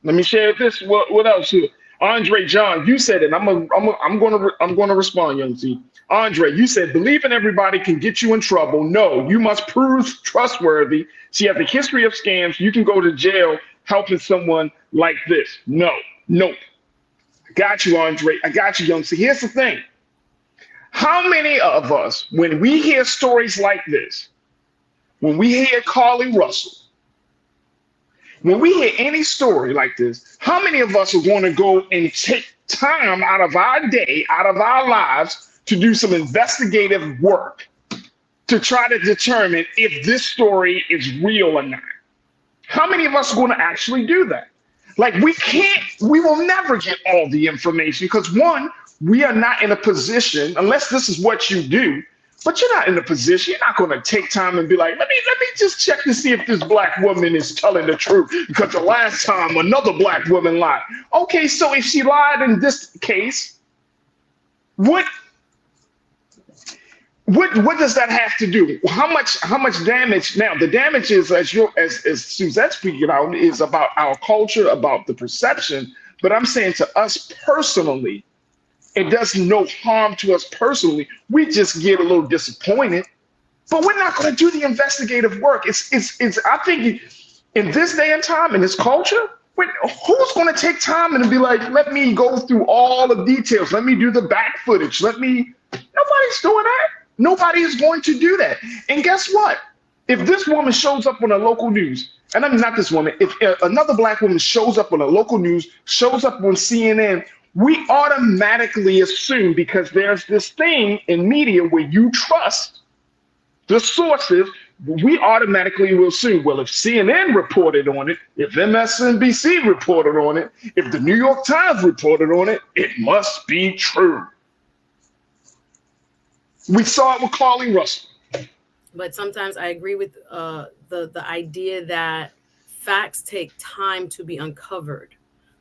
Let me share this. What else here? Andre John, you said it. I'm gonna respond, Young Sikh. Andre, you said believing everybody can get you in trouble. No, you must prove trustworthy. She has a history of scams. You can go to jail helping someone like this. Nope. Got you, Andre. I got you, Young. So here's the thing. How many of us, when we hear stories like this, when we hear Carly Russell, when we hear any story like this, how many of us are going to go and take time out of our day, out of our lives, to do some investigative work to try to determine if this story is real or not? How many of us are going to actually do that? Like, we will never get all the information because, one, we are not in a position, unless this is what you do, But you're not in a position, you're not going to take time and be like, let me just check to see if this black woman is telling the truth, because the last time another black woman lied. Okay, so if she lied in this case, what does that have to do? How much damage? Now, the damage is, as Suzette speaking out, is about our culture, about the perception. But I'm saying to us personally, it does no harm to us personally. We just get a little disappointed, but we're not going to do the investigative work. It's I think in this day and time, in this culture, who's going to take time and be like, let me go through all the details. Let me do the back footage. Nobody's doing that. Nobody is going to do that. And guess what? If this woman shows up on a local news, and I mean, not this woman, if another black woman shows up on a local news, shows up on CNN, we automatically assume, because there's this thing in media where you trust the sources, we automatically will assume, well, if CNN reported on it, if MSNBC reported on it, if the New York Times reported on it, it must be true. We saw it with Carly Russell. But sometimes I agree with the idea that facts take time to be uncovered.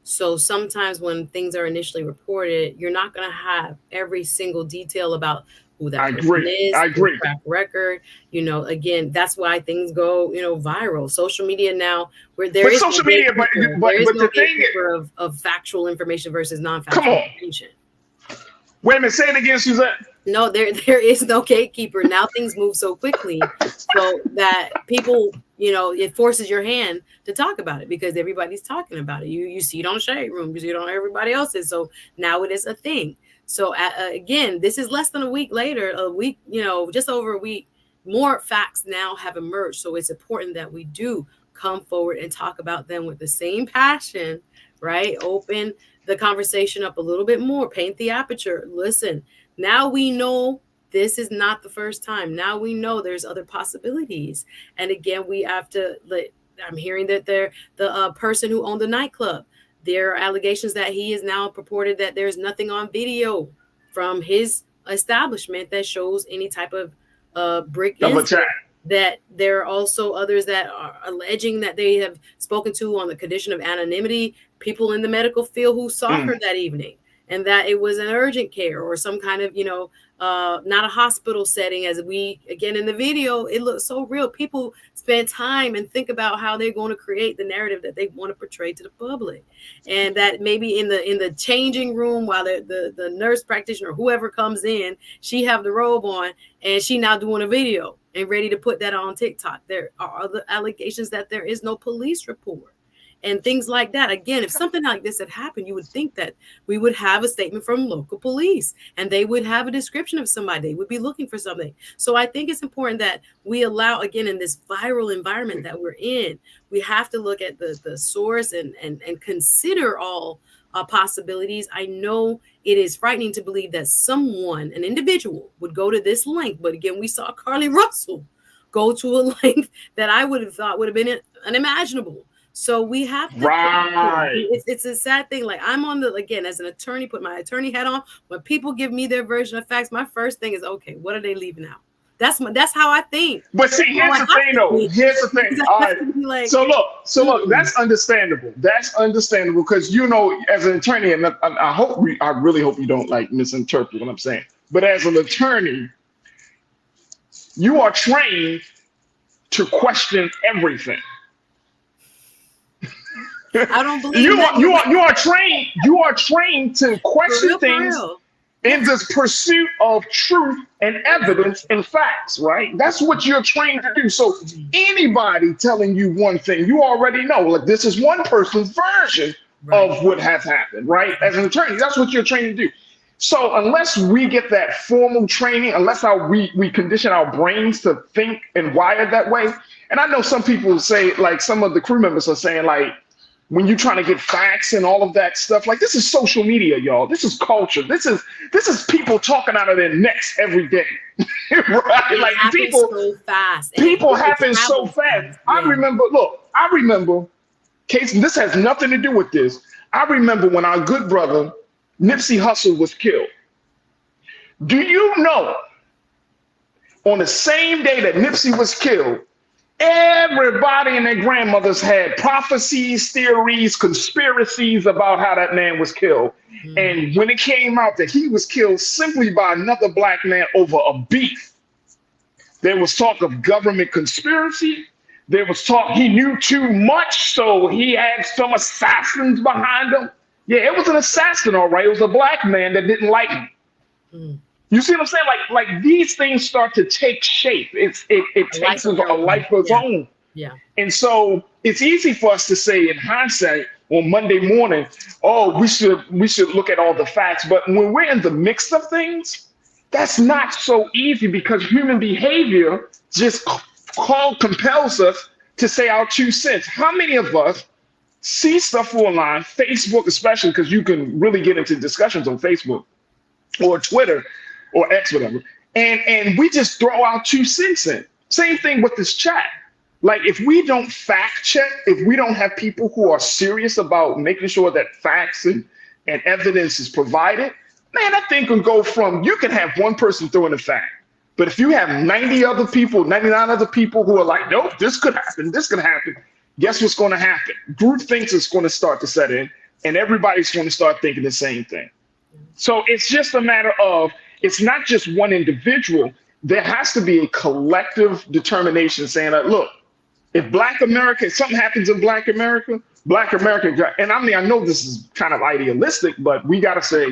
So sometimes when things are initially reported, you're not going to have every single detail about who that person is, I agree. Track record. Again, that's why things go, viral. Social media now, where there is social media, but the thing is, of factual information versus non-factual information. Wait a minute, say it again, Suzette. No, there is no gatekeeper. Now things move so quickly so that people, it forces your hand to talk about it because everybody's talking about it. You see it on Shade Room, you see it on everybody else's. So now it is a thing. So again, this is less than a week later, just over a week, more facts now have emerged. So it's important that we do come forward and talk about them with the same passion, right? Open the conversation up a little bit more, paint the aperture. Listen, now we know this is not the first time. Now we know there's other possibilities. And again, we have to I'm hearing that the person who owned the nightclub, there are allegations that he is now purported that there's nothing on video from his establishment that shows any type of brick incident. That there are also others that are alleging that they have spoken to on the condition of anonymity, people in the medical field who saw her that evening, and that it was an urgent care or some kind of, not a hospital setting. As we, again, in the video, it looks so real. People spend time and think about how they're going to create the narrative that they want to portray to the public. And that maybe in the changing room while the nurse practitioner, whoever comes in, she have the robe on and she now doing a video and ready to put that on TikTok. There are other allegations that there is no police report and things like that. Again, if something like this had happened, you would think that we would have a statement from local police and they would have a description of somebody. They would be looking for something. So I think it's important that we allow, again, in this viral environment that we're in, we have to look at the source and consider all possibilities. I know it is frightening to believe that an individual would go to this length. But again, we saw Carly Russell go to a length that I would have thought would have been unimaginable. So we have to, it's a sad thing. Like I'm again, as an attorney, put my attorney hat on. When people give me their version of facts, my first thing is, okay, what are they leaving out? That's how I think. But see, here's the thing though. Here's the thing. All right. So look, that's understandable. That's understandable because, as an attorney, and I really hope you don't misinterpret what I'm saying. But as an attorney, you are trained to question everything. I don't believe you are trained to question things in this pursuit of truth and evidence and facts, right? That's what you're trained to do. So anybody telling you one thing, you already know, like this is one person's version of what has happened, right? As an attorney, that's what you're trained to do. So unless we get that formal training, unless we condition our brains to think and wire that way, and I know some people say, like some of the crew members are saying, like, when you're trying to get facts and all of that stuff, like this is social media, y'all. This is culture. This is people talking out of their necks every day, right? Like people so fast. People happen so fast. Yeah. I remember, Casey, this has nothing to do with this. I remember when our good brother Nipsey Hussle was killed. Do you know on the same day that Nipsey was killed, everybody and their grandmothers had prophecies, theories, conspiracies about how that man was killed. And when it came out that he was killed simply by another black man over a beef, there was talk of government conspiracy. There was talk he knew too much, so he had some assassins behind him. Yeah, it was an assassin, all right. It was a black man that didn't like him. You see what I'm saying? Like these things start to take shape. It takes a life of its own. Yeah. And so it's easy for us to say in hindsight on Monday morning, oh, we should look at all the facts. But when we're in the mix of things, that's not so easy because human behavior just compels us to say our 2 cents. How many of us see stuff online, Facebook especially, because you can really get into discussions on Facebook or Twitter or X, whatever, and we just throw our 2 cents in. Same thing with this chat. Like if we don't fact check, if we don't have people who are serious about making sure that facts and evidence is provided, man, that thing can go from, you can have one person throwing a fact, but if you have 99 other people who are like, nope, this could happen, guess what's going to happen? Groupthink is going to start to set in, and everybody's going to start thinking the same thing. So it's just a matter of, it's not just one individual. There has to be a collective determination saying, look, if something happens in Black America, and I know this is kind of idealistic, but we got to say,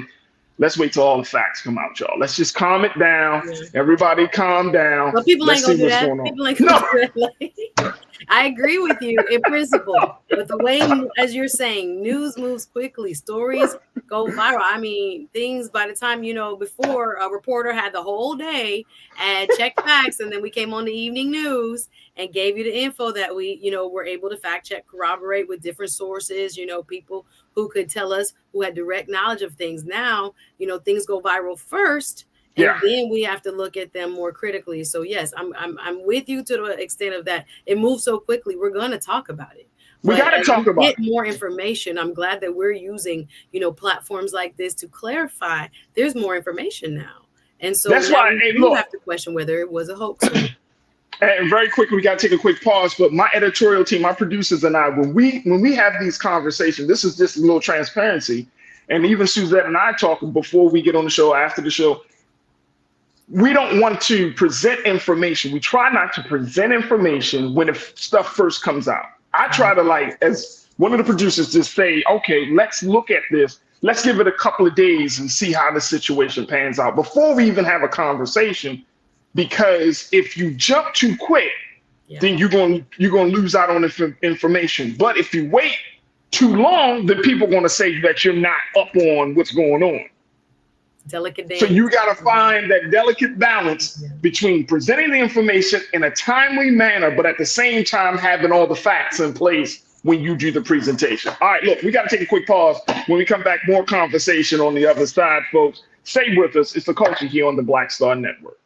let's wait till all the facts come out, y'all. Let's just calm it down. Yeah. Everybody calm down. Well, people ain't gonna do that. People ain't gonna do that. I agree with you in principle, but the way, as you're saying, news moves quickly, stories go viral. I mean, things by the time, before a reporter had the whole day and checked facts, and then we came on the evening news and gave you the info that we, were able to fact check, corroborate with different sources, people who could tell us, who had direct knowledge of things. Now, things go viral first. And then we have to look at them more critically. So yes, I'm with you to the extent of that. It moves so quickly. We're going to talk about it. We got to talk about it. More information. I'm glad that we're using, platforms like this to clarify. There's more information now, and so that's why we have to question whether it was a hoax. And very quickly, we got to take a quick pause. But my editorial team, my producers, and I, when we have these conversations, this is just a little transparency. And even Suzette and I talk before we get on the show, after the show. We don't want to present information. We try not to present information when stuff first comes out. I try to, as one of the producers, just say, okay, let's look at this. Let's give it a couple of days and see how the situation pans out before we even have a conversation. Because if you jump too quick, then you're going to lose out on information. But if you wait too long, then people are going to say that you're not up on what's going on. Delicate dance. So you got to find that delicate balance between presenting the information in a timely manner, but at the same time having all the facts in place when you do the presentation. All right, look, we got to take a quick pause. When we come back, more conversation on the other side, folks. Stay with us. It's The Culture here on the Black Star Network.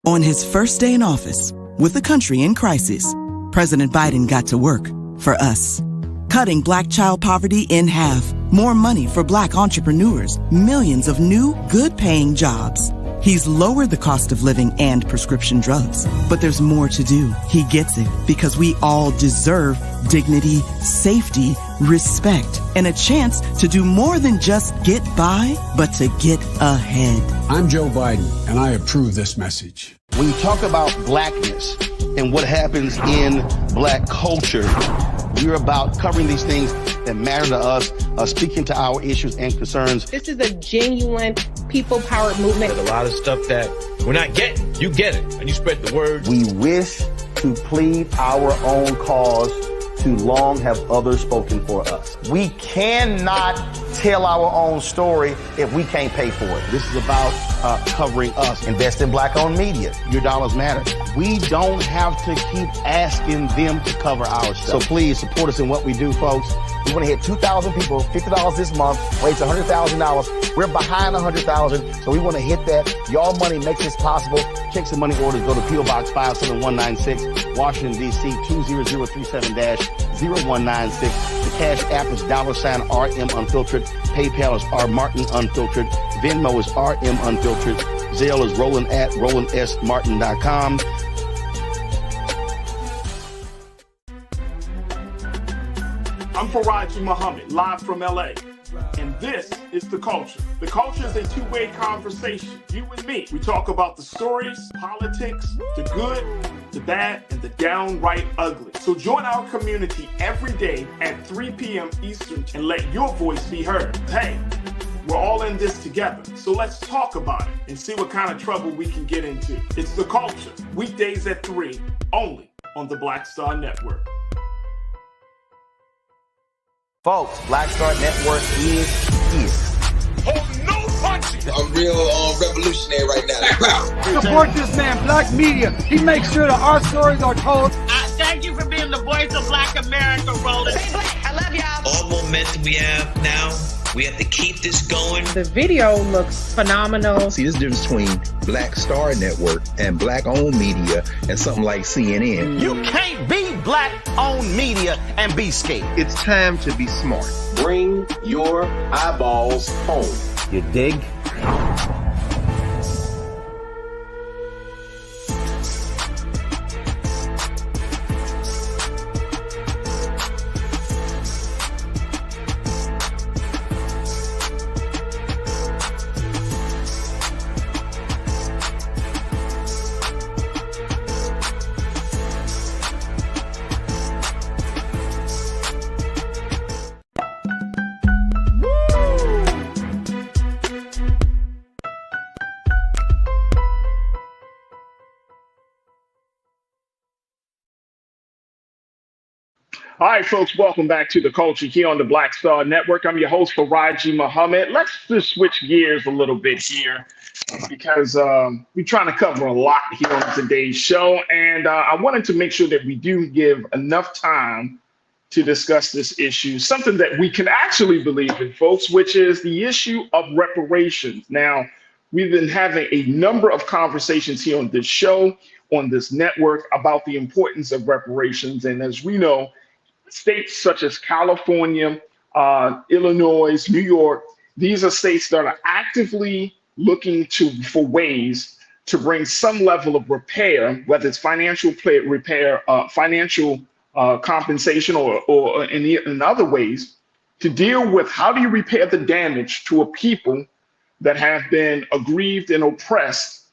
On his first day in office, with the country in crisis, President Biden got to work for us. Cutting Black child poverty in half, more money for Black entrepreneurs, millions of new, good-paying jobs. He's lowered the cost of living and prescription drugs. But there's more to do. He gets it because we all deserve dignity, safety, respect, and a chance to do more than just get by, but to get ahead. I'm Joe Biden, and I approve this message. When you talk about blackness and what happens in Black culture, we're about covering these things that matter to us, speaking to our issues and concerns. This is a genuine people-powered movement. There's a lot of stuff that we're not getting. You get it, and you spread the word. We wish to plead our own cause too long have others spoken for us. We cannot tell our own story if we can't pay for it. This is about covering us. Invest in black-owned media. Your dollars matter. We don't have to keep asking them to cover our stuff. So please support us in what we do, folks. We want to hit 2,000 people, $50 this month, raise $100,000. We're behind 100,000, so we want to hit that. Y'all money makes this possible. Check some money orders. Go to P.O. Box 57196, Washington, D.C. 20037-0196. The Cash App is $RM Unfiltered. PayPal is R Martin Unfiltered. Venmo is RM Unfiltered. Zelle is Roland at RolandSMartin.com. I'm Faraji Muhammad, live from LA. And this is The Culture. The Culture is a two-way conversation. You and me. We talk about the stories, politics, the good, the bad, and the downright ugly. So join our community every day at 3 p.m. Eastern and let your voice be heard. Hey, we're all in this together. So let's talk about it and see what kind of trouble we can get into. It's The Culture. Weekdays at 3, only on the Black Star Network. Folks, Black Star Network is here. Oh, no punching! I'm real revolutionary right now. Support this man, Black Media. He makes sure that our stories are told. Thank you for being the voice of Black America, Roland. Stay black. I love y'all. All momentum we have now, we have to keep this going. The video looks phenomenal. See, this difference between Black Star Network and black-owned media and something like CNN. You can't be black-owned media and be scared. It's time to be smart. Bring your eyeballs home. You dig? All right, folks, welcome back to The Culture here on the Black Star Network. I'm your host, Faraji Muhammad. Let's just switch gears a little bit here because we're trying to cover a lot here on today's show. And I wanted to make sure that we do give enough time to discuss this issue, something that we can actually believe in, folks, which is the issue of reparations. Now, we've been having a number of conversations here on this show, on this network, about the importance of reparations. And as we know, states such as California, Illinois, New York, these are states that are actively looking for ways to bring some level of repair, whether it's financial repair, financial compensation, or in other ways, to deal with how do you repair the damage to a people that have been aggrieved and oppressed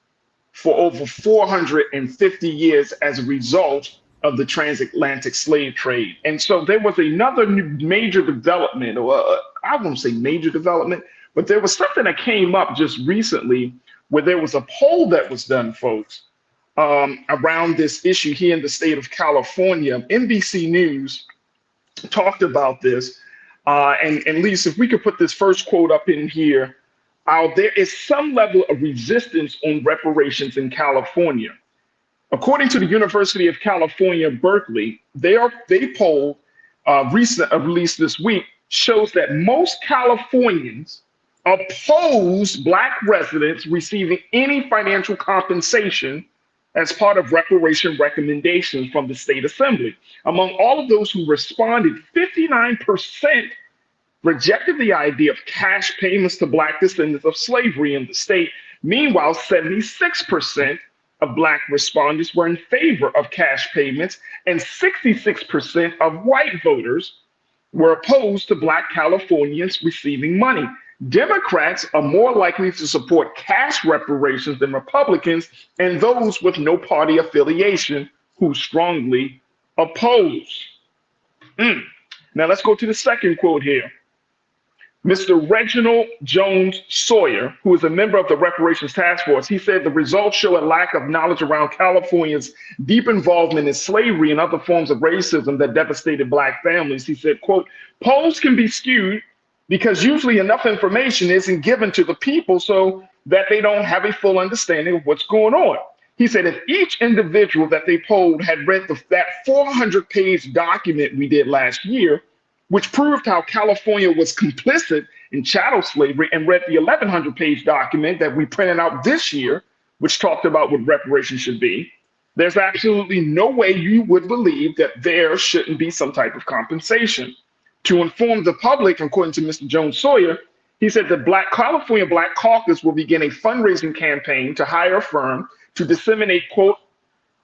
for over 450 years as a result of the transatlantic slave trade. And so there was another major development, or I won't say major development, but there was something that came up just recently where there was a poll that was done, folks, around this issue here in the state of California. NBC News talked about this. And Lisa, if we could put this first quote up in here, there is some level of resistance on reparations in California. According to the University of California, Berkeley, they polled released this week shows that most Californians oppose Black residents receiving any financial compensation as part of reparation recommendations from the state assembly. Among all of those who responded, 59% rejected the idea of cash payments to Black descendants of slavery in the state. Meanwhile, 76% of Black respondents were in favor of cash payments, and 66% of white voters were opposed to Black Californians receiving money. Democrats are more likely to support cash reparations than Republicans, and those with no party affiliation who strongly oppose. Now let's go to the second quote here. Mr. Reginald Jones Sawyer, who is a member of the Reparations Task Force, he said the results show a lack of knowledge around California's deep involvement in slavery and other forms of racism that devastated Black families. He said, quote, polls can be skewed because usually enough information isn't given to the people so that they don't have a full understanding of what's going on. He said if each individual that they polled had read that 400-page document we did last year, which proved how California was complicit in chattel slavery, and read the 1,100-page document that we printed out this year, which talked about what reparations should be, there's absolutely no way you would believe that there shouldn't be some type of compensation. To inform the public, according to Mr. Jones Sawyer, he said the California Black Caucus will begin a fundraising campaign to hire a firm to disseminate, quote,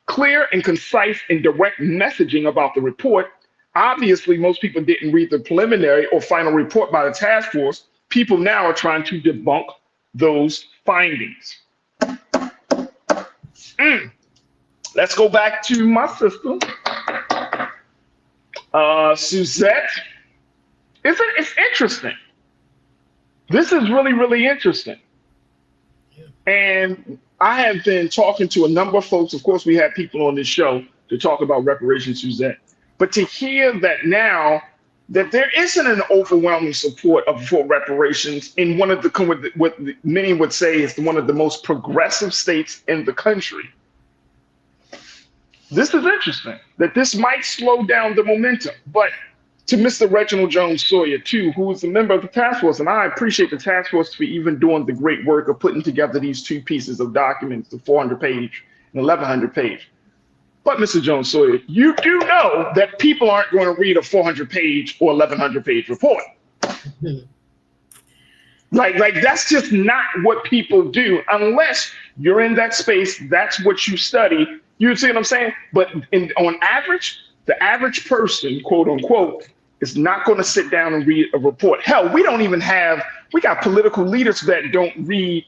clear and concise and direct messaging about the report. Obviously, most people didn't read the preliminary or final report by the task force. People now are trying to debunk those findings. Let's go back to my sister, Suzette. It's interesting. This is really, really interesting. And I have been talking to a number of folks. Of course, we had people on this show to talk about reparations, Suzette. But to hear that now that there isn't an overwhelming support for reparations in one of what many would say is one of the most progressive states in the country. This is interesting, that this might slow down the momentum. But to Mr. Reginald Jones Sawyer, too, who is a member of the task force, and I appreciate the task force for even doing the great work of putting together these two pieces of documents, the 400-page and 1,100-page. But Mr. Jones Sawyer, you do know that people aren't going to read a 400-page or 1,100-page report. Like that's just not what people do unless you're in that space. That's what you study. You see what I'm saying? But on average, the average person, quote unquote, is not going to sit down and read a report. Hell, we got political leaders that don't read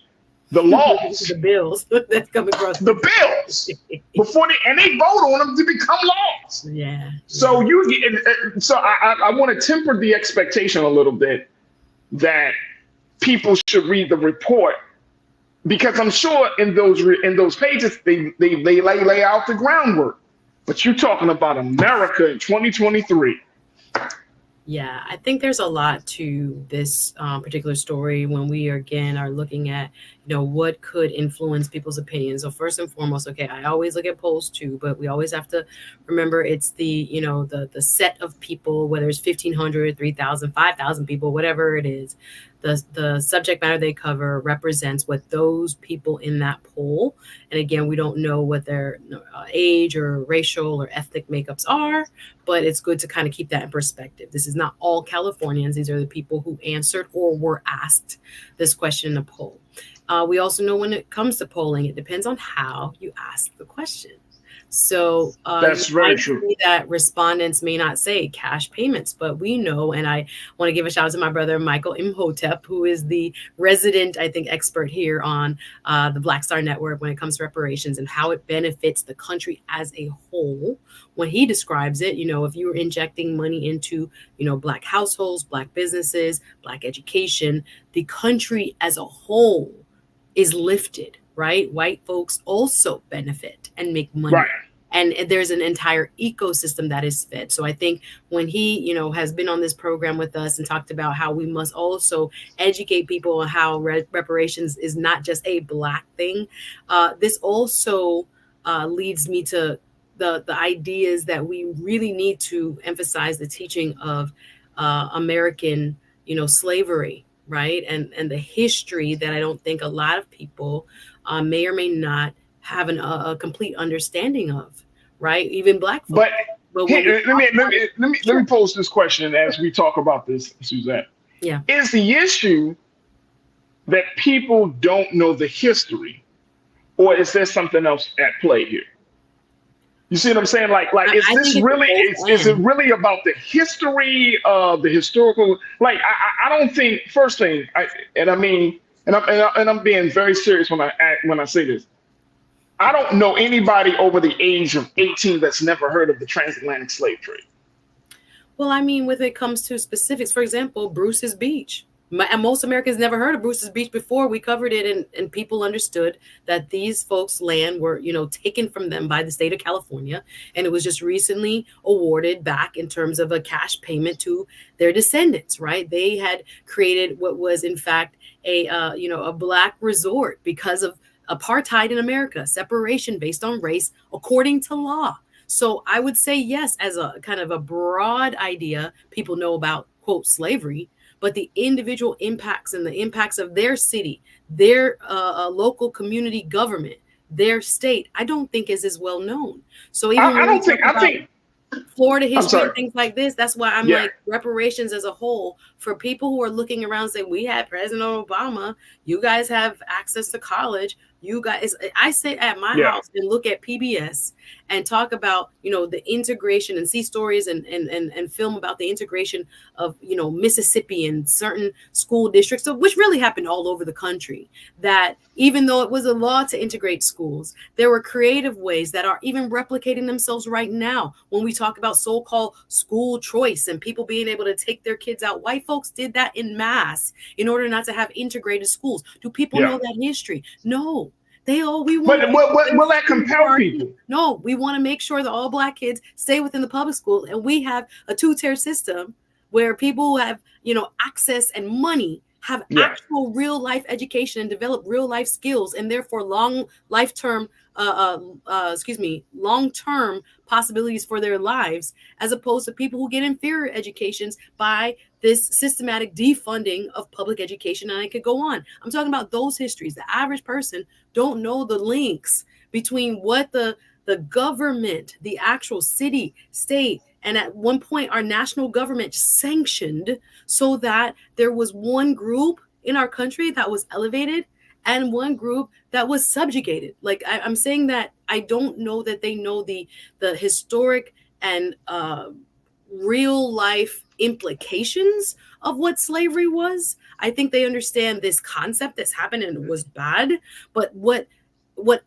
the laws, the bills that's coming across the bills before they vote on them to become laws. Yeah. So I want to temper the expectation a little bit that people should read the report, because I'm sure in those pages they lay out the groundwork. But you're talking about America in 2023. Yeah, I think there's a lot to this particular story when we are looking at, what could influence people's opinions. So first and foremost, okay, I always look at polls too, but we always have to remember it's the set of people, whether it's 1,500, 3,000, 5,000 people, whatever it is. The subject matter they cover represents what those people in that poll, and again, we don't know what their age or racial or ethnic makeups are, but it's good to kind of keep that in perspective. This is not all Californians. These are the people who answered or were asked this question in the poll. We also know when it comes to polling, it depends on how you ask the question. So that's very true. That respondents may not say cash payments, but we know, and I want to give a shout out to my brother Michael Imhotep, who is the resident, I think, expert here on the Black Star Network when it comes to reparations and how it benefits the country as a whole. When he describes it, if you were injecting money into, Black households, Black businesses, Black education, the country as a whole is lifted. Right? White folks also benefit and make money. Right. And there's an entire ecosystem that is fed. So I think when he, has been on this program with us and talked about how we must also educate people on how reparations is not just a Black thing, this also leads me to the ideas that we really need to emphasize the teaching of American, slavery. Right. And the history that I don't think a lot of people may or may not have a complete understanding of. Right. Even Black folks. But let me pose this question as we talk about this, Suzette. Yeah. Is the issue that people don't know the history, or is there something else at play here? You see what I'm saying? Is it really about the history of the historical? I don't think, first thing, I'm being very serious when I say this. I don't know anybody over the age of 18 that's never heard of the transatlantic slave trade. Well, when it comes to specifics, for example, Bruce's Beach. And most Americans never heard of Bruce's Beach before. We covered it, and people understood that these folks' land were, taken from them by the state of California, and it was just recently awarded back in terms of a cash payment to their descendants. Right? They had created what was, in fact, a black resort because of apartheid in America, separation based on race, according to law. So I would say yes, as a kind of a broad idea, people know about, quote, slavery, but the individual impacts and the impacts of their city, their local community government, their state, I don't think is as well known. So even I think Florida history and things like this, that's why I'm like, reparations as a whole, for people who are looking around and say, we had President Obama, you guys have access to college, you guys, I sit at my house and look at PBS and talk about, the integration and see stories and film about the integration of, Mississippi and certain school districts, which really happened all over the country, that even though it was a law to integrate schools, there were creative ways that are even replicating themselves right now. When we talk about so-called school choice and people being able to take their kids out, white folks did that in mass in order not to have integrated schools. Do people know that history? No. Will that compel people? No, we want to make sure that all Black kids stay within the public school, and we have a two-tier system where people who have, access and money have actual real life education and develop real life skills, and therefore long-term possibilities for their lives, as opposed to people who get inferior educations by this systematic defunding of public education. And I could go on. I'm talking about those histories. The average person don't know the links between what the government, the actual city, state, and at one point our national government sanctioned, so that there was one group in our country that was elevated and one group that was subjugated. Like I'm saying that I don't know that they know the historic and real life implications of what slavery was. I think they understand this concept that's happened and it was bad, but what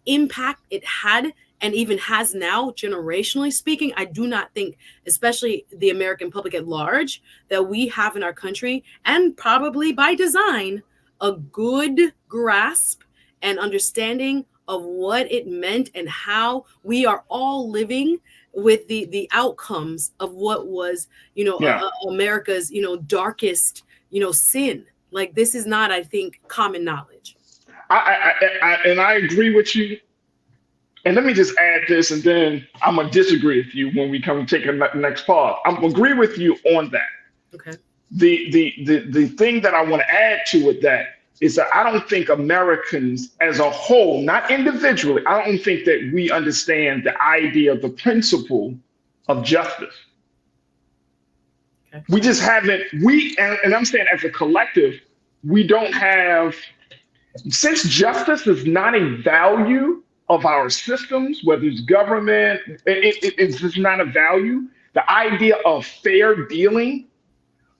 impact it had and even has now, generationally speaking, I do not think, especially the American public at large, that we have in our country, and probably by design, a good grasp and understanding of what it meant and how we are all living with the outcomes of what was, America's, darkest, sin. Like, this is not, I think, common knowledge. I agree with you. And let me just add this, and then I'm going to disagree with you when we come take a next pause. I'm agree with you on that. Okay. The thing that I want to add to it that is that I don't think Americans as a whole, not individually, I don't think that we understand the idea of the principle of justice. Okay. We just haven't, and I'm saying as a collective, we don't have, since justice is not a value of our systems, whether it's government, it's just not a value. The idea of fair dealing,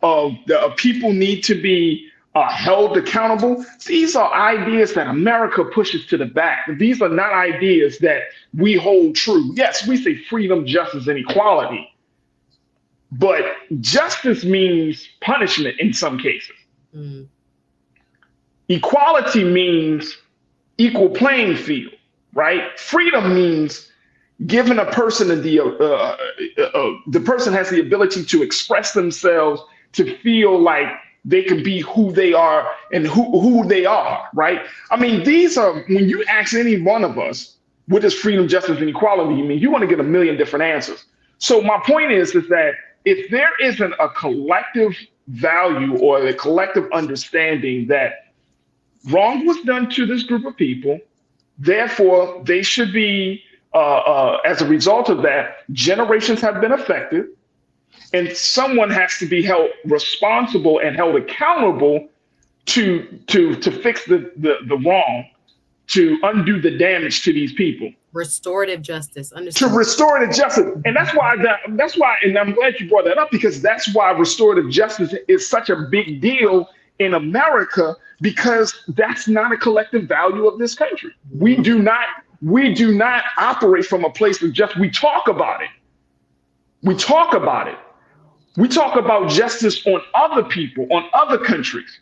of people need to be held accountable. These are ideas that America pushes to the back. These are not ideas that we hold true. Yes, we say freedom, justice, and equality, but justice means punishment in some cases. Mm. Equality means equal playing field. Right? Freedom means giving a person the person has the ability to express themselves, to feel like they can be who they are and who they are, right? I mean, these are, when you ask any one of us, what does freedom, justice, and equality mean? You're going to get a million different answers. So my point is that if there isn't a collective value or a collective understanding that wrong was done to this group of people, therefore, they should be, as a result of that, generations have been affected, and someone has to be held responsible and held accountable to fix the wrong, to undo the damage to these people. Restorative justice. To restorative justice. And that's why, and I'm glad you brought that up, because that's why restorative justice is such a big deal in America, because that's not a collective value of this country. We do not operate from a place of justice. We talk about it. We talk about justice on other people, on other countries.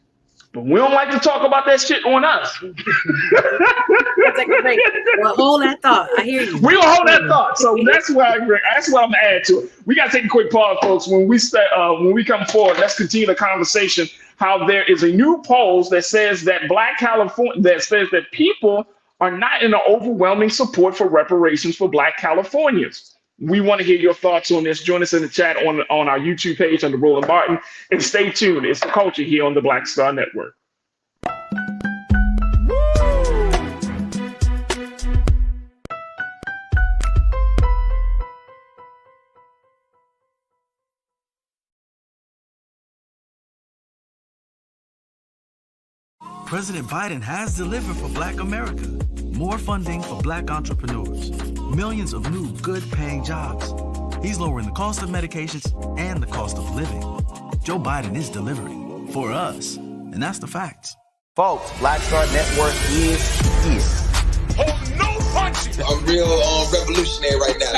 But we don't like to talk about that shit on us. Take a break. Well, hold that thought. I hear you. We will hold that thought. So that's what I'm gonna add to it. We gotta take a quick pause, folks. When we come forward, let's continue the conversation. How there is a new poll that says that that people are not in an overwhelming support for reparations for Black Californians. We want to hear your thoughts on this. Join us in the chat on our YouTube page under Roland Martin, and stay tuned. It's The Culture here on the Black Star Network. President Biden has delivered for Black America. More funding for Black entrepreneurs. Millions of new good-paying jobs. He's lowering the cost of medications and the cost of living. Joe Biden is delivering for us, and that's the facts. Folks, Black Star Network is here. Oh, no punching! I'm real revolutionary right now.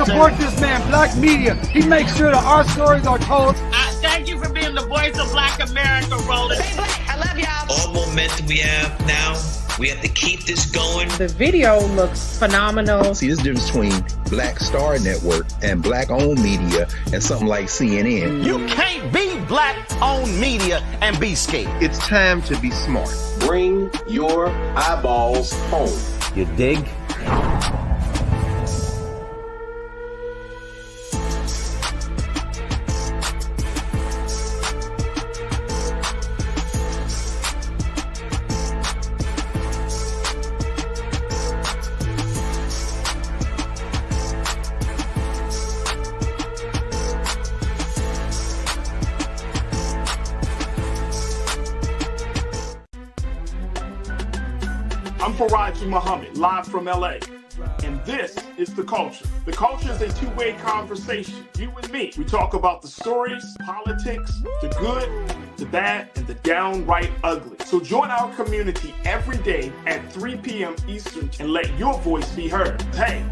Support this man, Black Media. He makes sure that our stories are told. Thank you for being the voice of Black America, Roland. Stay black. I love y'all. All momentum we have now, we have to keep this going. The video looks phenomenal. See, this difference between Black Star Network and Black-owned media and something like CNN. You can't be Black-owned media and be scared. It's time to be smart. Bring your eyeballs home. You dig? I'm Faraji Muhammad, live from LA. And this is The Culture. The Culture is a two-way conversation. You and me. We talk about the stories, politics, the good, the bad, and the downright ugly. So join our community every day at 3 p.m. Eastern and let your voice be heard. Hey,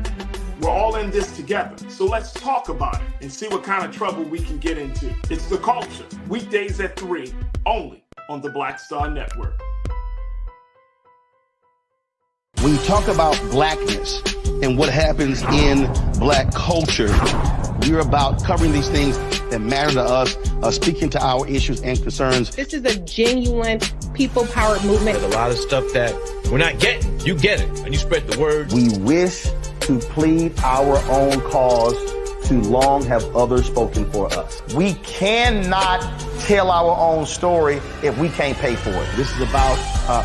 we're all in this together. So let's talk about it and see what kind of trouble we can get into. It's The Culture. Weekdays at 3, only on the Black Star Network. When you talk about blackness and what happens in Black culture, we're about covering these things that matter to us, speaking to our issues and concerns. This is a genuine people-powered movement. There's a lot of stuff that we're not getting. You get it, and you spread the word. We wish to plead our own cause. Too long have others spoken for us. We cannot tell our own story if we can't pay for it. This is about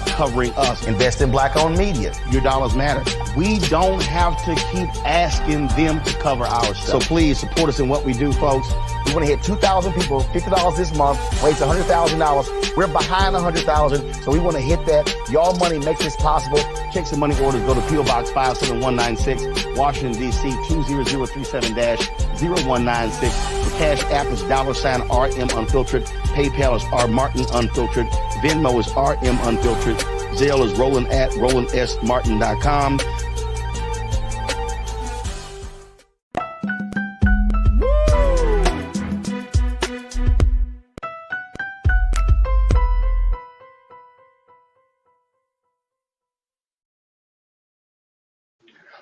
covering us. Invest in Black-owned media. Your dollars matter. We don't have to keep asking them to cover our stuff. So please support us in what we do, folks. We want to hit 2,000 people, $50 this month, raise $100,000. We're behind 100,000, so we want to hit that. Y'all money makes this possible. Check some money orders. Go to P.O. Box 57196, Washington, D.C. 20037-0196. The Cash App is $RM Unfiltered. PayPal is R Martin Unfiltered. Venmo is RM Unfiltered. Zelle is Roland at RolandSMartin.com.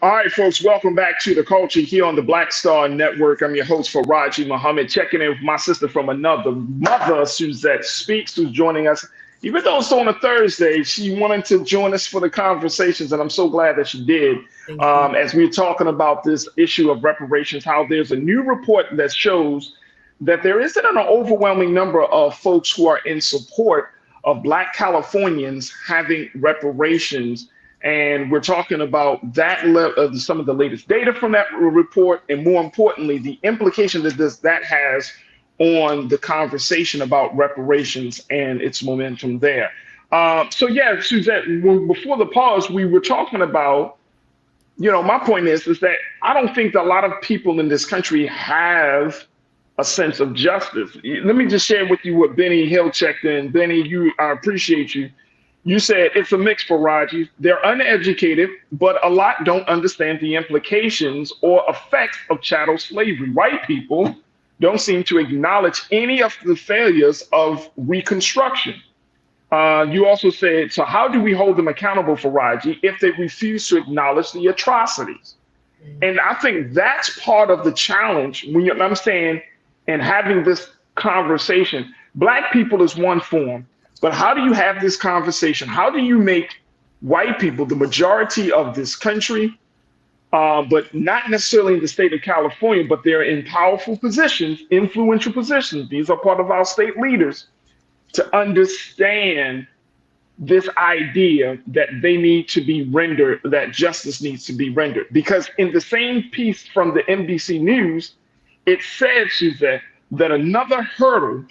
All right, folks, welcome back to The Culture here on the Black Star Network. I'm your host, Faraji Muhammad, checking in with my sister from another mother, Suzette Speaks, who's joining us. Even though it's on a Thursday, she wanted to join us for the conversations, and I'm so glad that she did. As we're talking about this issue of reparations, how there's a new report that shows that there isn't an overwhelming number of folks who are in support of Black Californians having reparations. And we're talking about that some of the latest data from that report, and more importantly, the implication that has on the conversation about reparations and its momentum there. So yeah, Suzette, before the pause, we were talking about, my point is that I don't think that a lot of people in this country have a sense of justice. Let me just share with you what Benny Hill checked in. Benny, I appreciate you. You said it's a mix for Raji. They're uneducated, but a lot don't understand the implications or effects of chattel slavery. White people don't seem to acknowledge any of the failures of Reconstruction. You also said, so how do we hold them accountable for Raji if they refuse to acknowledge the atrocities? And I think that's part of the challenge when I'm saying, and having this conversation. Black people is one form, but how do you have this conversation? How do you make white people the majority of this country, but not necessarily in the state of California, but they're in powerful positions, influential positions. These are part of our state leaders, to understand this idea that they need to be rendered, that justice needs to be rendered. Because in the same piece from the NBC News, it said, Suzette, that another hurdle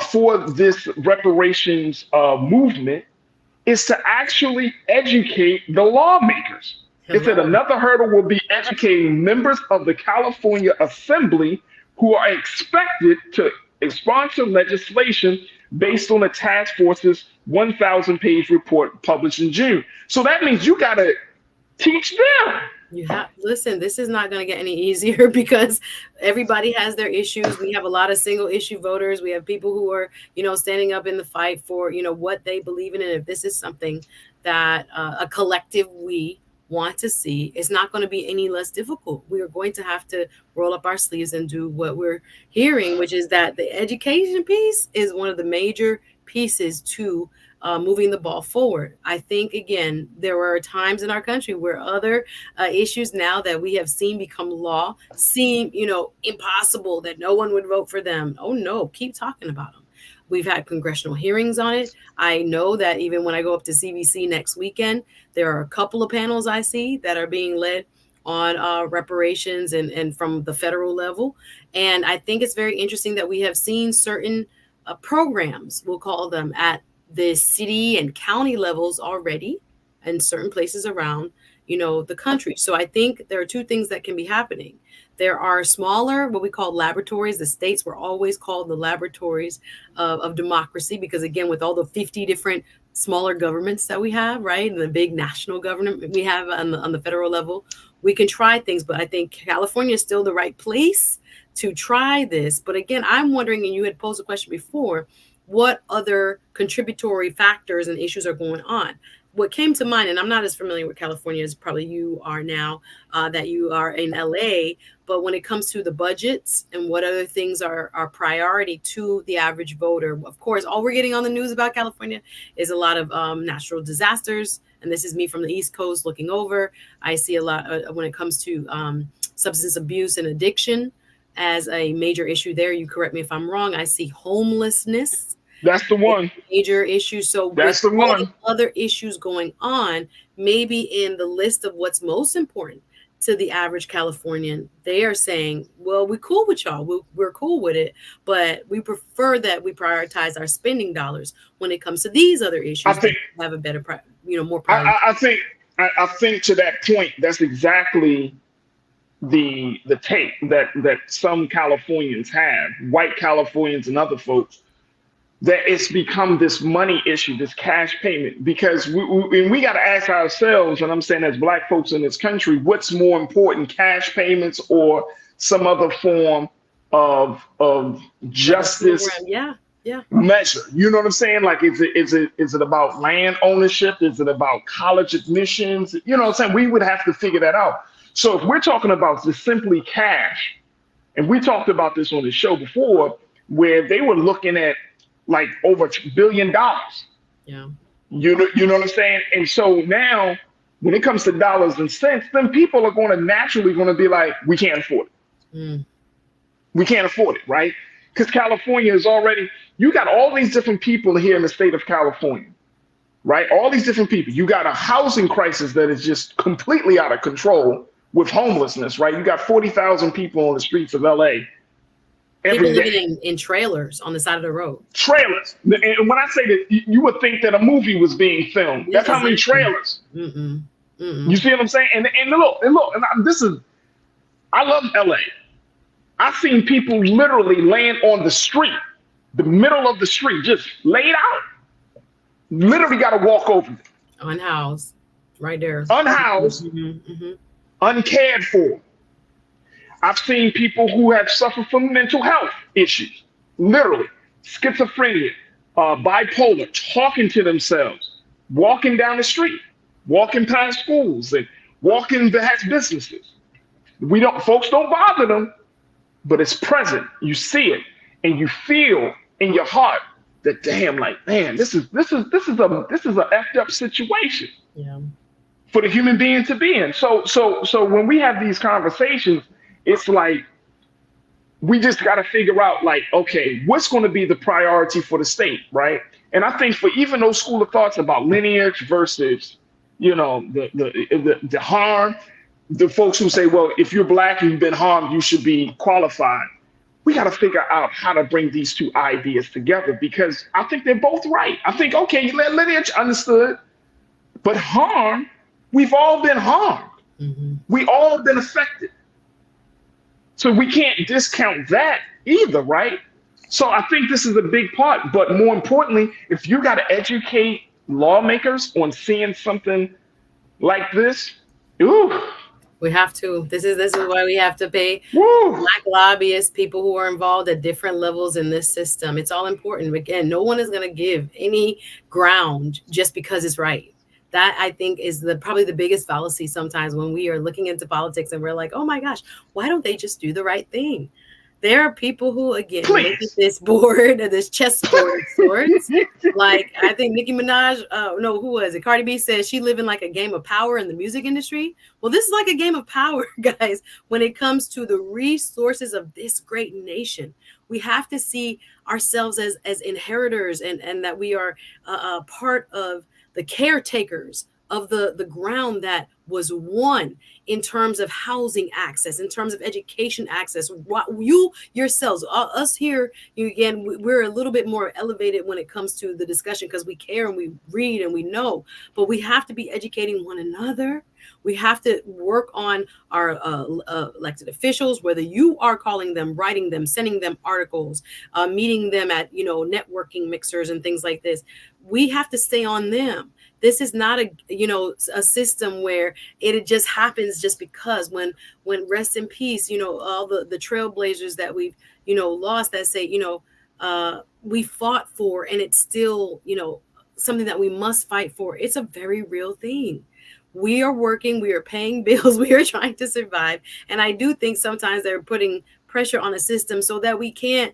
for this reparations movement is to actually educate the lawmakers. It said another hurdle will be educating members of the California Assembly who are expected to sponsor legislation based on the task force's 1,000-page report published in June. So that means you got to teach them. You have, listen, this is not going to get any easier because everybody has their issues. We have a lot of single issue voters. We have people who are, standing up in the fight for, what they believe in. And if this is something that a collective we want to see, it's not going to be any less difficult. We are going to have to roll up our sleeves and do what we're hearing, which is that the education piece is one of the major pieces to moving the ball forward. I think, again, there are times in our country where other issues now that we have seen become law seem, impossible, that no one would vote for them. Oh, no, keep talking about them. We've had congressional hearings on it. I know that even when I go up to CBC next weekend, there are a couple of panels I see that are being led on reparations and from the federal level. And I think it's very interesting that we have seen certain programs, we'll call them, at the city and county levels already in certain places around, the country. So I think there are two things that can be happening. There are smaller, what we call laboratories. The states were always called the laboratories of democracy because, again, with all the 50 different smaller governments that we have, right, and the big national government we have on the federal level, we can try things. But I think California is still the right place to try this. But again, I'm wondering, and you had posed a question before, what other contributory factors and issues are going on? What came to mind, and I'm not as familiar with California as probably you are now, that you are in LA, but when it comes to the budgets and what other things are priority to the average voter, of course, all we're getting on the news about California is a lot of natural disasters. And this is me from the East Coast looking over. I see a lot when it comes to substance abuse and addiction as a major issue there. You correct me if I'm wrong. I see homelessness. That's the one major issue. So that's the one. Other issues going on, maybe in the list of what's most important to the average Californian, they are saying, well, we're cool with y'all. We're cool with it, but we prefer that we prioritize our spending dollars when it comes to these other issues. I think have a better, more priority. I think to that point, that's exactly the take that some Californians have, white Californians and other folks, that it's become this money issue, this cash payment, because we got to ask ourselves, and I'm saying as Black folks in this country, what's more important, cash payments or some other form of justice measure? You know what I'm saying? Like, is it about land ownership? Is it about college admissions? You know what I'm saying? We would have to figure that out. So if we're talking about just simply cash, and we talked about this on the show before, where they were looking at like over $1 billion. Yeah. You know what I'm saying? And so now when it comes to dollars and cents, then people are going to naturally be like, we can't afford it. We can't afford it, right? Because California is already, you got all these different people here in the state of California, right? All these different people. You got a housing crisis that is just completely out of control with homelessness, right? You got 40,000 people on the streets of LA. People living in trailers on the side of the road. Trailers. And when I say that, you would think that a movie was being filmed. That's how many trailers. You see what I'm saying? And look, I love LA. I've seen people literally laying on the street, the middle of the street, just laid out. Literally got to walk over them. Unhoused, right there. Unhoused, uncared for. I've seen people who have suffered from mental health issues, literally schizophrenia, bipolar, talking to themselves, walking down the street, walking past schools, and walking past businesses. Folks don't bother them, but it's present. You see it, and you feel in your heart that, damn, like, man, this is a effed up situation. Yeah. For the human being to be in. So when we have these conversations, it's like we just got to figure out, like, okay, what's going to be the priority for the state, right? And I think for even those school of thoughts about lineage versus, the harm, the folks who say, well, if you're Black and you've been harmed, you should be qualified. We got to figure out how to bring these two ideas together, because I think they're both right. I think, okay, lineage, understood, but harm, we've all been harmed. Mm-hmm. We all been affected. So we can't discount that either, right? So I think this is a big part. But more importantly, if you got to educate lawmakers on seeing something like this, ooh. We have to. This is why we have to pay Woo. Black lobbyists, people who are involved at different levels in this system. It's all important. Again, no one is going to give any ground just because it's right. That, I think, is probably the biggest fallacy sometimes when we are looking into politics and we're like, oh my gosh, why don't they just do the right thing? There are people who, again, look at this board, this chessboard of sorts. Like, I think Nicki Minaj, who was it? Cardi B says she living like a game of power in the music industry. Well, this is like a game of power, guys, when it comes to the resources of this great nation. We have to see ourselves as inheritors and that we are a part of the caretakers of the ground that was won in terms of housing access, in terms of education access. You yourselves, us here, again, we're a little bit more elevated when it comes to the discussion because we care and we read and we know, but we have to be educating one another. We have to work on our elected officials, whether you are calling them, writing them, sending them articles, meeting them at, networking mixers and things like this. We have to stay on them. This is not a system where it just happens just because when rest in peace, all the trailblazers that we've, lost that say, we fought for, and it's still, something that we must fight for. It's a very real thing. We are working, we are paying bills, we are trying to survive. And I do think sometimes they're putting pressure on a system so that we can't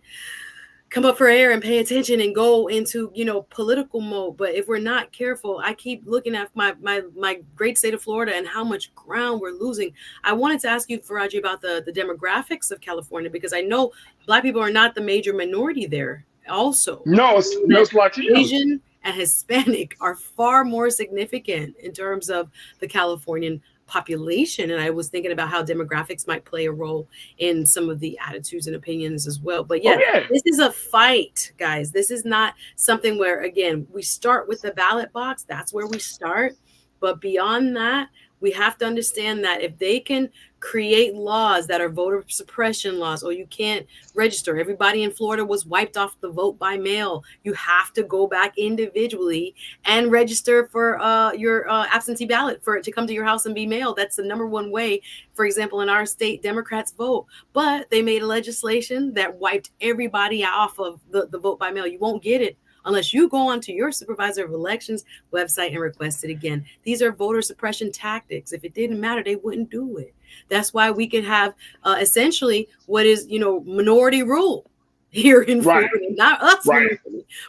come up for air and pay attention and go into, political mode. But if we're not careful, I keep looking at my great state of Florida and how much ground we're losing. I wanted to ask you, Faraji, about the demographics of California, because I know Black people are not the major minority there also. No, it's Latino. Asian and Hispanic are far more significant in terms of the Californian population. And I was thinking about how demographics might play a role in some of the attitudes and opinions as well. But this is a fight, guys. This is not something where, again, we start with the ballot box. That's where we start. But beyond that, we have to understand that if they can create laws that are voter suppression laws, or you can't register. Everybody in Florida was wiped off the vote by mail. You have to go back individually and register for your absentee ballot for it to come to your house and be mailed. That's the number one way, for example, in our state, Democrats vote. But they made a legislation that wiped everybody off of the vote by mail. You won't get it unless you go onto your supervisor of elections website and request it again. These are voter suppression tactics. If it didn't matter, they wouldn't do it. That's why we can have essentially what is, minority rule here in Florida, not us,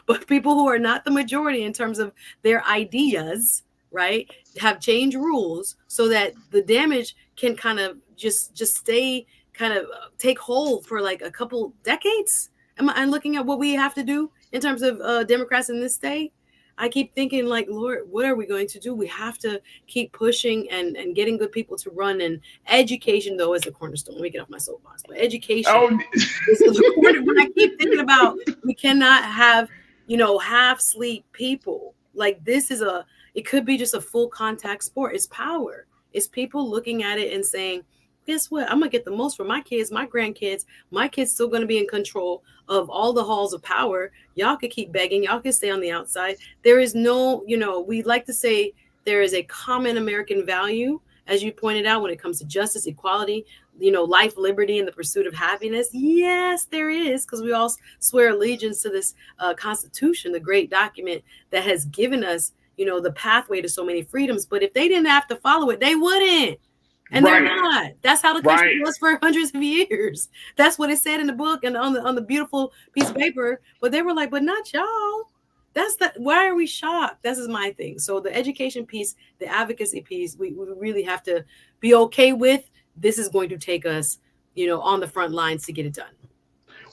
but people who are not the majority in terms of their ideas, right, have changed rules so that the damage can kind of just stay, kind of take hold for like a couple decades. I'm looking at what we have to do in terms of Democrats in this state. I keep thinking, like, Lord, what are we going to do? We have to keep pushing and getting good people to run. And education, though, is the cornerstone. Let me get off my soapbox. But education is the cornerstone. When I keep thinking about, we cannot have, half sleep people. Like, it could be just a full contact sport. It's power. It's people looking at it and saying, guess what? I'm going to get the most for my kids, my grandkids. My kids still going to be in control of all the halls of power. Y'all could keep begging. Y'all can stay on the outside. There is no, we like to say there is a common American value, as you pointed out, when it comes to justice, equality, you know, life, liberty, and the pursuit of happiness? Yes, there is, because we all swear allegiance to this Constitution, the great document that has given us, you know, the pathway to so many freedoms. But if they didn't have to follow it, they wouldn't. And they're not. That's how the country was for hundreds of years. That's what it said in the book and on the beautiful piece of paper. But they were like, but not y'all. Why are we shocked? This is my thing. So the education piece, the advocacy piece, we really have to be okay with. This is going to take us, you know, on the front lines to get it done.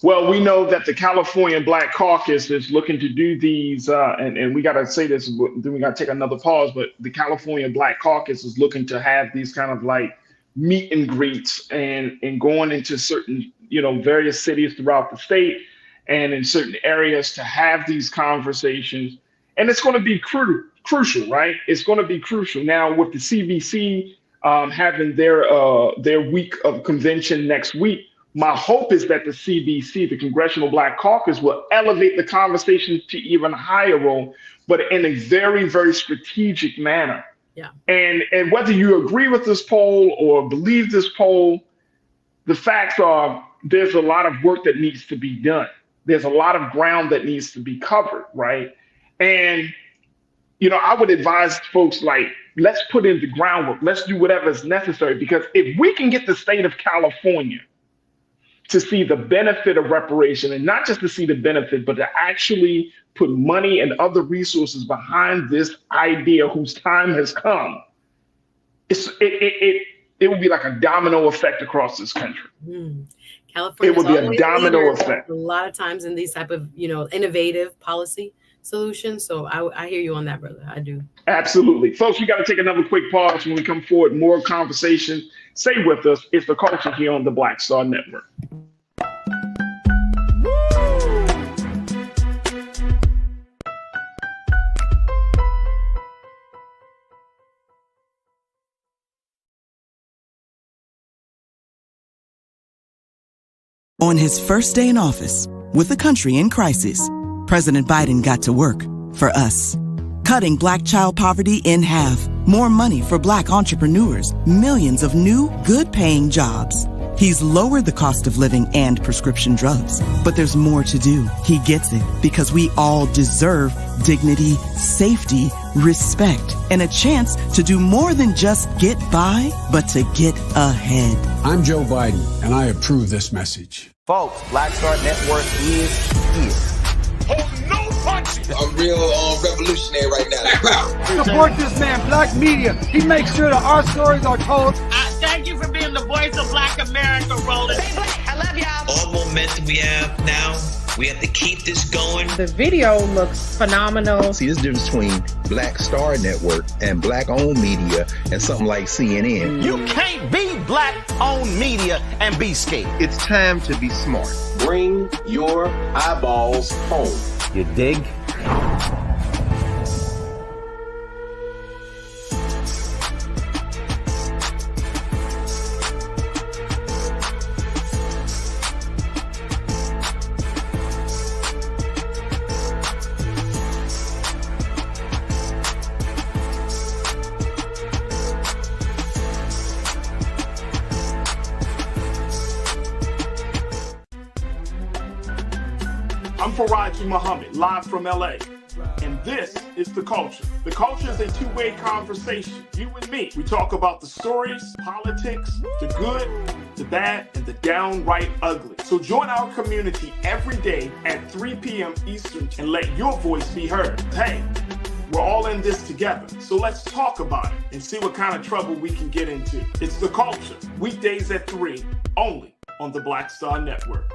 Well, we know that the California Black Caucus is looking to do these, and we got to say this, then we got to take another pause, but the California Black Caucus is looking to have these kind of like meet and greets and going into certain, you know, various cities throughout the state and in certain areas to have these conversations. And it's going to be crucial, right? It's going to be crucial. Now with the CBC having their week of convention next week, my hope is that the CBC, the Congressional Black Caucus, will elevate the conversation to even higher role, but in a very, very strategic manner. Yeah. And whether you agree with this poll or believe this poll, the facts are there's a lot of work that needs to be done. There's a lot of ground that needs to be covered, right? And, you know, I would advise folks like, let's put in the groundwork. Let's do whatever is necessary, because if we can get the state of California to see the benefit of reparation, and not just to see the benefit, but to actually put money and other resources behind this idea whose time has come, it will be like a domino effect across this country. California, it will be a domino effect. A lot of times in these type of, you know, innovative policy solutions. So I hear you on that, brother. I do. Absolutely. Folks, we got to take another quick pause. When we come forward, more conversation. Stay with us. It's The Culture here on the Black Star Network. On his first day in office, with the country in crisis, President Biden got to work for us. Cutting Black child poverty in half, more money for Black entrepreneurs, millions of new, good-paying jobs. He's lowered the cost of living and prescription drugs. But there's more to do. He gets it, because we all deserve dignity, safety, respect, and a chance to do more than just get by, but to get ahead. I'm Joe Biden, and I approve this message. Folks, Black Star Network is here. Oh, no punches! I'm real revolutionary right now. Support this man, Black Media. He makes sure that our stories are told. Thank you for being the voice of Black America, Roland. Stay black. I love y'all. All momentum we have now, we have to keep this going. The video looks phenomenal. See, this difference between Black Star Network and Black-owned media and something like CNN. You can't be Black-owned media and be scared. It's time to be smart. Bring your eyeballs home. You dig? I'm Faraji Muhammad, live from LA. And this is The Culture. The Culture is a two-way conversation. You and me. We talk about the stories, politics, the good, the bad, and the downright ugly. So join our community every day at 3 p.m. Eastern and let your voice be heard. Hey, we're all in this together. So let's talk about it and see what kind of trouble we can get into. It's The Culture, weekdays at 3, only on the Black Star Network.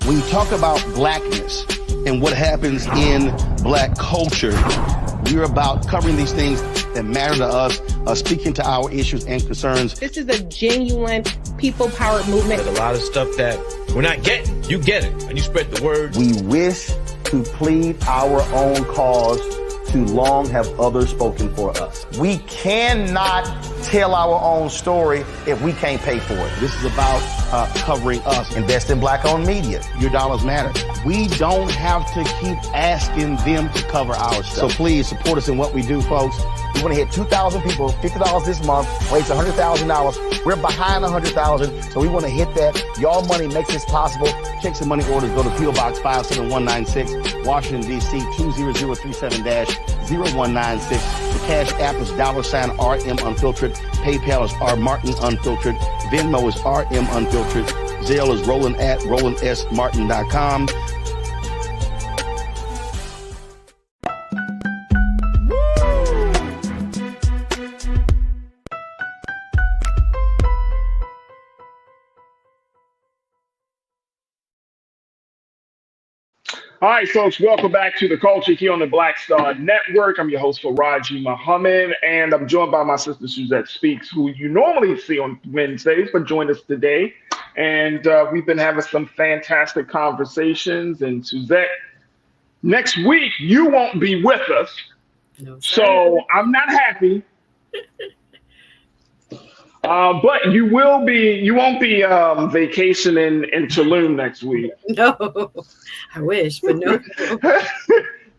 When you talk about blackness and what happens in Black culture, you're about covering these things that matter to us, speaking to our issues and concerns. This is a genuine people-powered movement. There's a lot of stuff that we're not getting. You get it, and you spread the word. We wish to plead our own cause too long have others spoken for us. We cannot tell our own story if we can't pay for it. This is about covering us. Invest in black-owned media. Your dollars matter. We don't have to keep asking them to cover our stuff. So please support us in what we do, folks. We want to hit 2,000 people, $50 this month, raise $100,000. We're behind 100,000, so we want to hit that. Y'all money makes this possible. Check some money orders. Go to P.O. Box 57196, Washington, D.C. 20037-0196. The Cash App is $RM Unfiltered. PayPal is R Martin Unfiltered. Venmo is RM Unfiltered. Zelle is Roland at RolandSMartin.com. All right, folks, welcome back to The Culture here on the Black Star Network. I'm your host, Faraji Muhammad, and I'm joined by my sister, Suzette Speaks, who you normally see on Wednesdays, but joined us today. And we've been having some fantastic conversations. And Suzette, next week, you won't be with us. No, so I'm not happy. But you won't be vacationing in Tulum next week. No, I wish, but no.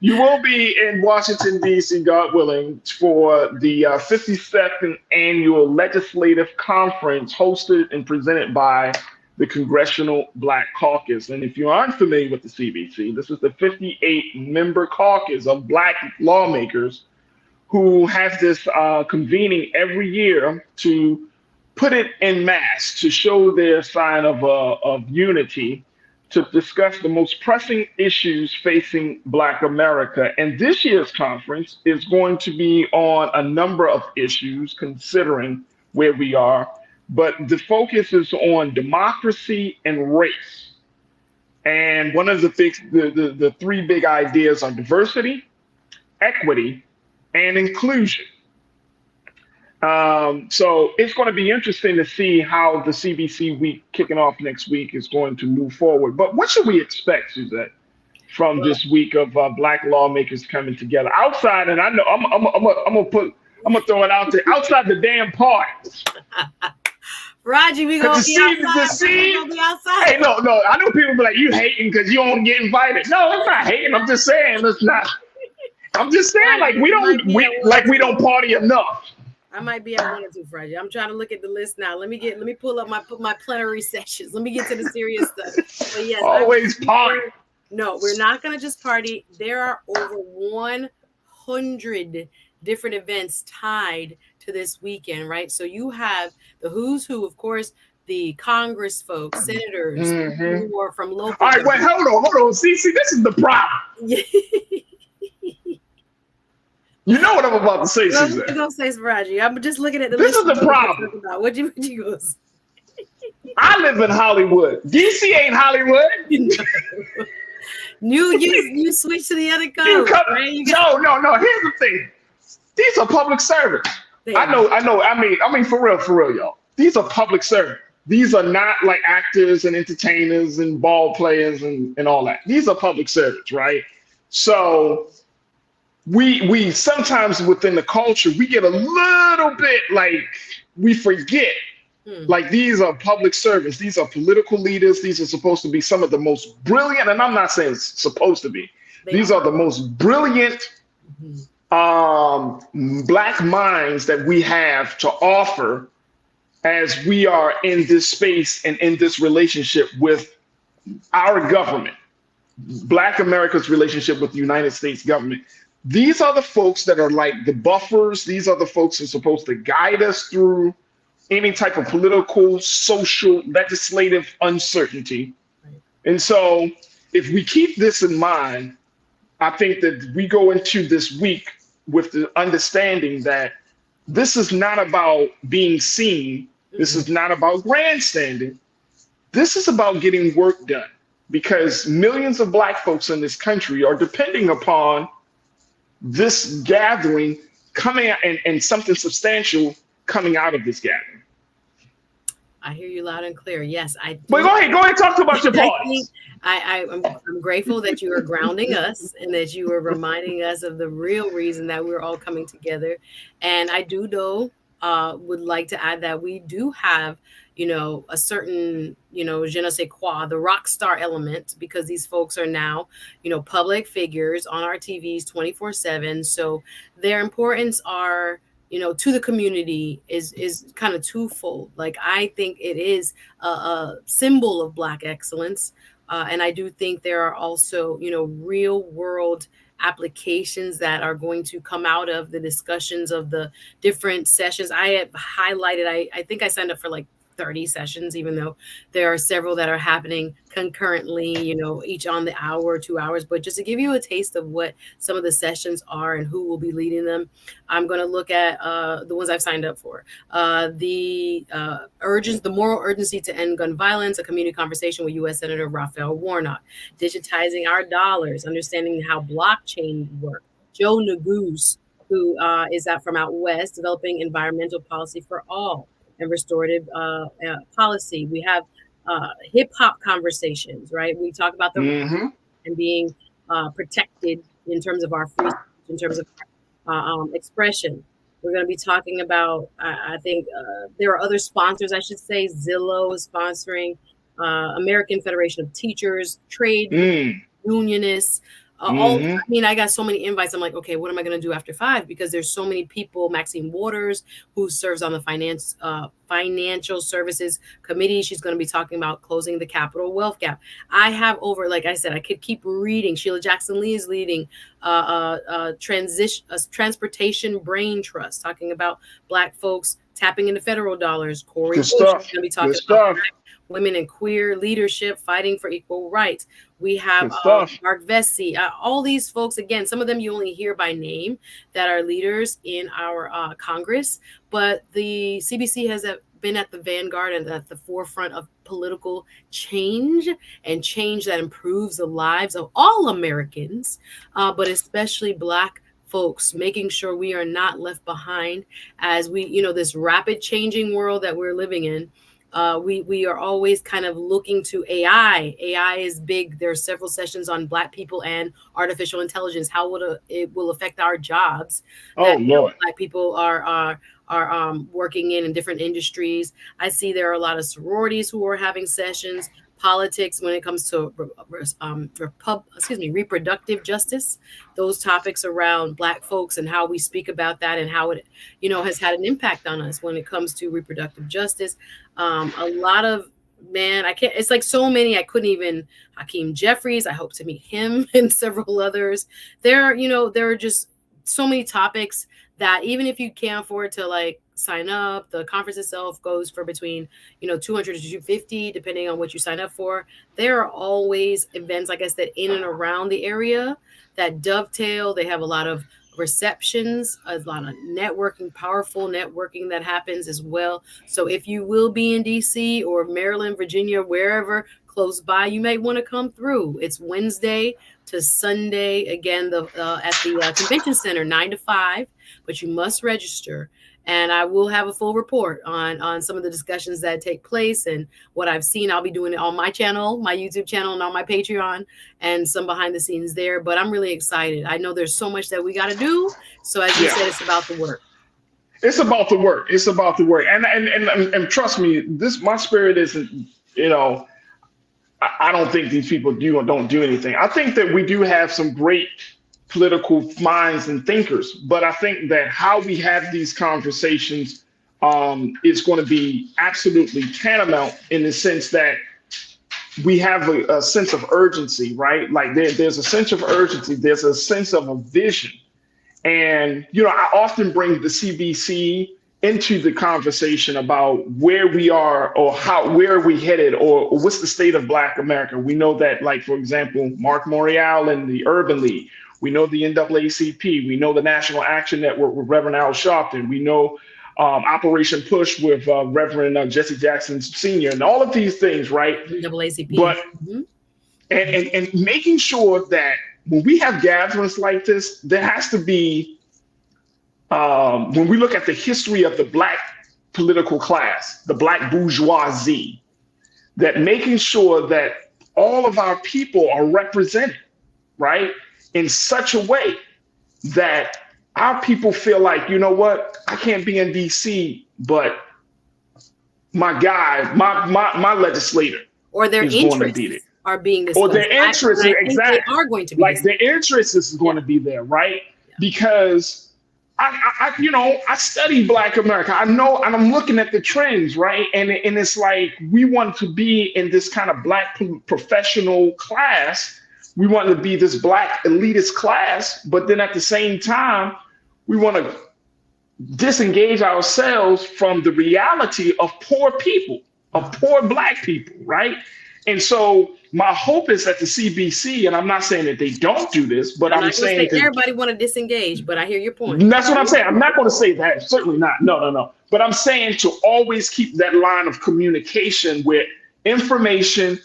You will be in Washington, D.C., God willing, for the 52nd Annual Legislative Conference hosted and presented by the Congressional Black Caucus. And if you aren't familiar with the CBC, this is the 58-member caucus of Black lawmakers who has this convening every year to put it en masse, to show their sign of unity, to discuss the most pressing issues facing Black America. And this year's conference is going to be on a number of issues, considering where we are, but the focus is on democracy and race. And one of the three big ideas are diversity, equity, and inclusion. So it's going to be interesting to see how the CBC week kicking off next week is going to move forward. But what should we expect, Suzette, from this week of Black lawmakers coming together outside? And I know I'm gonna throw it out there, outside the damn parties. Raji, we gonna be outside. Hey, no, I know people be like, you hating because you don't get invited. No, I'm not hating. I'm just saying it's not. I'm just saying, like we don't party enough. I might be at 1 or 2 Friday. I'm trying to look at the list now. Let me pull up my plenary sessions. Let me get to the serious stuff. But yes, always party. No, we're not gonna just party. There are over 100 different events tied to this weekend, right? So you have the who's who, of course, the Congress folks, senators who are from local. All right, wait, hold on. See, this is the problem. You know what I'm about to say, Suzette. What you gonna say, Raji? I'm just looking at the list. This is the problem. What you gonna say? I live in Hollywood. DC ain't Hollywood. You switch to the other coast, right? No. Here's the thing. These are public servants. I know. I mean, for real, y'all. These are public servants. These are not like actors and entertainers and ball players and all that. These are public servants, right? So we sometimes within the culture, we get a little bit like we forget, like these are public servants. These are political leaders. These are supposed to be some of the most brilliant, and I'm not saying it's supposed to be. These are the most brilliant Black minds that we have to offer as we are in this space and in this relationship with our government, Black America's relationship with the United States government. These are the folks that are like the buffers. These are the folks who are supposed to guide us through any type of political, social, legislative uncertainty. And so if we keep this in mind, I think that we go into this week with the understanding that this is not about being seen. This is not about grandstanding. This is about getting work done, because millions of Black folks in this country are depending upon this gathering coming out and something substantial coming out of this gathering. I hear you loud and clear. Yes, I do. But go ahead, talk about your parties. I'm grateful that you are grounding us and that you are reminding us of the real reason that we're all coming together. And I do know, would like to add that we do have, a certain, je ne sais quoi, the rock star element, because these folks are now, public figures on our TVs 24/7. So their importance are, to the community is kind of twofold. Like, I think it is a symbol of Black excellence. And I do think there are also, real world applications that are going to come out of the discussions of the different sessions. I have highlighted, I think I signed up for like 30 sessions, even though there are several that are happening concurrently, each on the hour, 2 hours. But just to give you a taste of what some of the sessions are and who will be leading them, I'm going to look at the ones I've signed up for. The moral urgency to end gun violence, a community conversation with U.S. Senator Raphael Warnock. Digitizing our dollars, understanding how blockchain work. Joe Nagoose, who is from out west, developing environmental policy for all and restorative policy. We have hip hop conversations, right? We talk about the and being protected in terms of our free speech, in terms of expression. We're going to be talking about, I think there are other sponsors, I should say. Zillow is sponsoring, American Federation of Teachers, trade unionists. I got so many invites. I'm like, okay, what am I going to do after 5? Because there's so many people. Maxine Waters, who serves on the Financial Services Committee. She's going to be talking about closing the capital wealth gap. I have like I said, I could keep reading. Sheila Jackson Lee is leading Transportation Brain Trust, talking about Black folks tapping into federal dollars. Corey Bush is going to be talking about Black women and queer leadership, fighting for equal rights. We have Mark Vesey, all these folks, again, some of them you only hear by name, that are leaders in our Congress. But the CBC has been at the vanguard and at the forefront of political change, and change that improves the lives of all Americans, but especially Black folks, making sure we are not left behind as we, this rapid changing world that we're living in. We are always kind of looking to AI. AI is big. There are several sessions on Black people and artificial intelligence. How it will affect our jobs? Lord. Black people are working in different industries. I see there are a lot of sororities who are having sessions. Politics when it comes to reproductive justice, those topics around Black folks and how we speak about that and how it has had an impact on us when it comes to reproductive justice. A lot of, it's like so many, I couldn't even. Hakeem Jeffries, I hope to meet him and several others. There are just so many topics that even if you can't afford to sign up, the conference itself goes for between 200 to 250 depending on what you sign up for. There are always events, like I said, in and around the area that dovetail. They have a lot of receptions, a lot of networking, powerful networking that happens as well. So if you will be in DC or Maryland, Virginia, wherever close by, you may want to come through. It's Wednesday to Sunday, again, at the convention center, 9 to 5, but you must register. And I will have a full report on some of the discussions that take place and what I've seen. I'll be doing it on my channel, my YouTube channel, and on my Patreon, and some behind the scenes there. But I'm really excited. I know there's so much that we got to do. So as you said, it's about the work. It's about the work. It's about the work. And trust me, my spirit isn't, I don't think these people do or don't do anything. I think that we do have some great political minds and thinkers, but I think that how we have these conversations is going to be absolutely tantamount in the sense that we have a sense of urgency, right? Like there's a sense of urgency. There's a sense of a vision. And, I often bring the CBC into the conversation about where we are or where are we headed or what's the state of Black America. We know that, for example, Mark Morial and the Urban League. We know the NAACP. We know the National Action Network with Reverend Al Sharpton. We know Operation Push with Reverend Jesse Jackson Sr. and all of these things, right? NAACP. But and making sure that when we have gatherings like this, there has to be when we look at the history of the Black political class, the black bourgeoisie, that making sure that all of our people are represented, right, in such a way that our people feel like, you know what, I can't be in DC, but my guy, my legislator, or their interests are being discussed. Or their interests, exactly. They are going to be like discussed. Their interests is going to be there, right? Yeah. Because I study Black America. I know, and I'm looking at the trends, right? And it's like we want to be in this kind of Black professional class. We want to be this Black elitist class, but then at the same time, we want to disengage ourselves from the reality of poor people, of poor Black people, right? And so my hope is that the CBC, and I'm not saying that they don't do this, but I'm saying that everybody want to disengage, but I hear your point. That's what I'm saying. I'm not going to say that. Certainly not. No. But I'm saying to always keep that line of communication where information,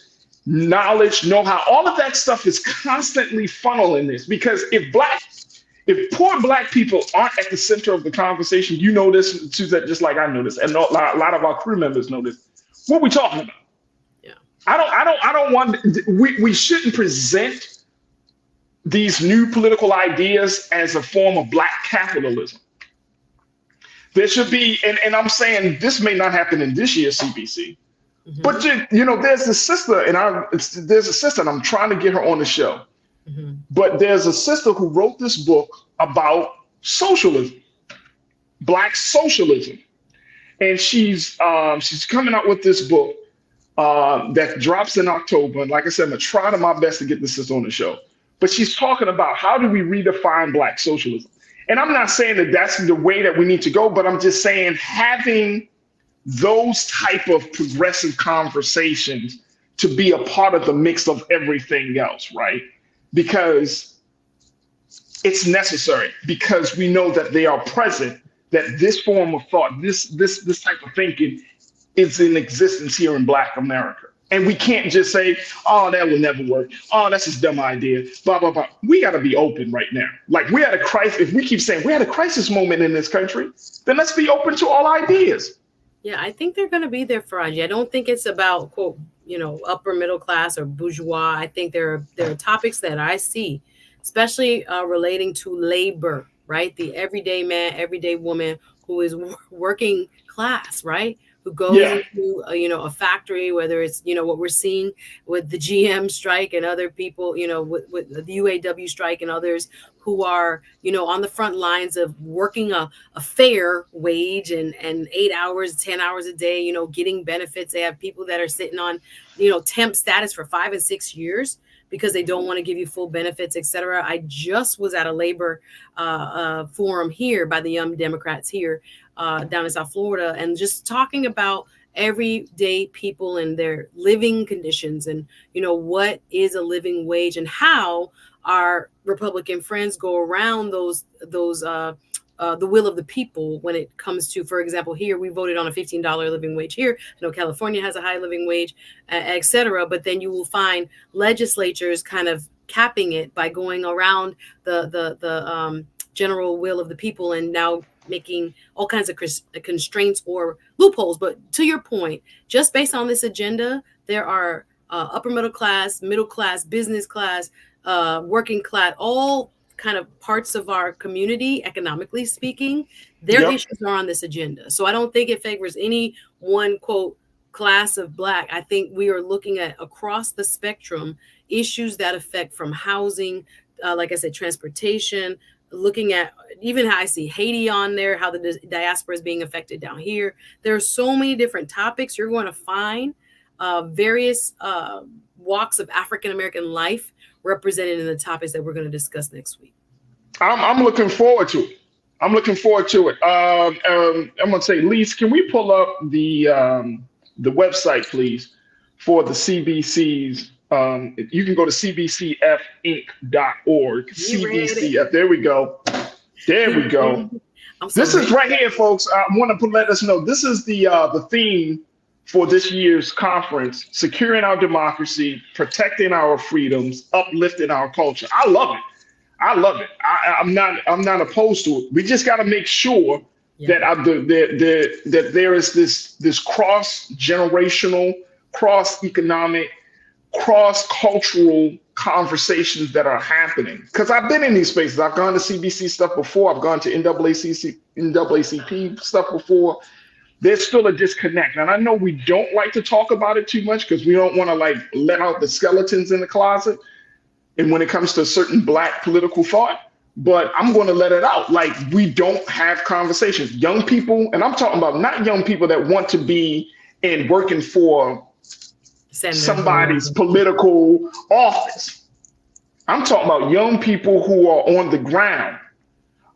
knowledge, know-how, all of that stuff is constantly funneling this. Because if poor Black people aren't at the center of the conversation, you know this, Suzette, just like I know this, and a lot of our crew members know this. What are we talking about? I don't want, we shouldn't present these new political ideas as a form of Black capitalism. There should be, and I'm saying this may not happen in this year's CBC, but there's a sister, and I'm trying to get her on the show, but there's a sister who wrote this book about socialism, Black socialism, and she's coming out with this book that drops in October. And like I said, I'm gonna try my best to get this sister on the show. But she's talking about how do we redefine Black socialism. And I'm not saying that that's the way that we need to go, but I'm just saying having those type of progressive conversations to be a part of the mix of everything else, right? Because it's necessary, because we know that they are present, that this form of thought, this type of thinking is in existence here in Black America. And we can't just say, oh, that will never work. Oh, that's just a dumb idea, blah, blah, blah. We got to be open right now. Like we're at a crisis. If we keep saying we're at a crisis moment in this country, then let's be open to all ideas. Yeah, I think they're going to be there for Raji. I don't think it's about, quote, upper middle class or bourgeois. I think there are topics that I see, especially relating to labor, right? The everyday man, everyday woman who is working class, right? Who goes into a factory, whether it's what we're seeing with the GM strike and other people, with the UAW strike and others who are on the front lines of working a fair wage and 8 hours, 10 hours a day, getting benefits. They have people that are sitting on temp status for 5 and 6 years because they don't want to give you full benefits, et cetera. I just was at a labor forum here by the Young Democrats here down in South Florida, and just talking about everyday people and their living conditions and, what is a living wage and how our Republican friends go around those the will of the people when it comes to, for example, here we voted on a $15 living wage here. I know California has a high living wage, et cetera, but then you will find legislatures kind of capping it by going around the general will of the people and now making all kinds of constraints or loopholes. But to your point, just based on this agenda, there are upper middle class, business class, working class, all kind of parts of our community, economically speaking, their issues are on this agenda. So I don't think it favors any one, quote, class of Black. I think we are looking at across the spectrum issues that affect from housing, like I said, transportation, looking at even how I see Haiti on there, how the diaspora is being affected down here. There are so many different topics. You're going to find various walks of African-American life represented in the topics that we're going to discuss next week. I'm looking forward to it. I'm going to say, Lise, can we pull up the website, please, for the CBC's? You can go to cbcfinc.org. CBCF. There we go. This is right here, folks. I want to let us know this is the theme for this year's conference: securing our democracy, protecting our freedoms, uplifting our culture. I love it. I'm not opposed to it. We just got to make sure that there is this cross-generational, cross-economic, cross-cultural conversations that are happening. Because I've been in these spaces. I've gone to CBC stuff before. I've gone to NAACP stuff before. There's still a disconnect. And I know we don't like to talk about it too much because we don't want to like let out the skeletons in the closet. And when it comes to certain Black political thought, but I'm going to let it out. Like, we don't have conversations. Young people, and I'm talking about not young people that want to be in working for somebody's political office. I'm talking about young people who are on the ground.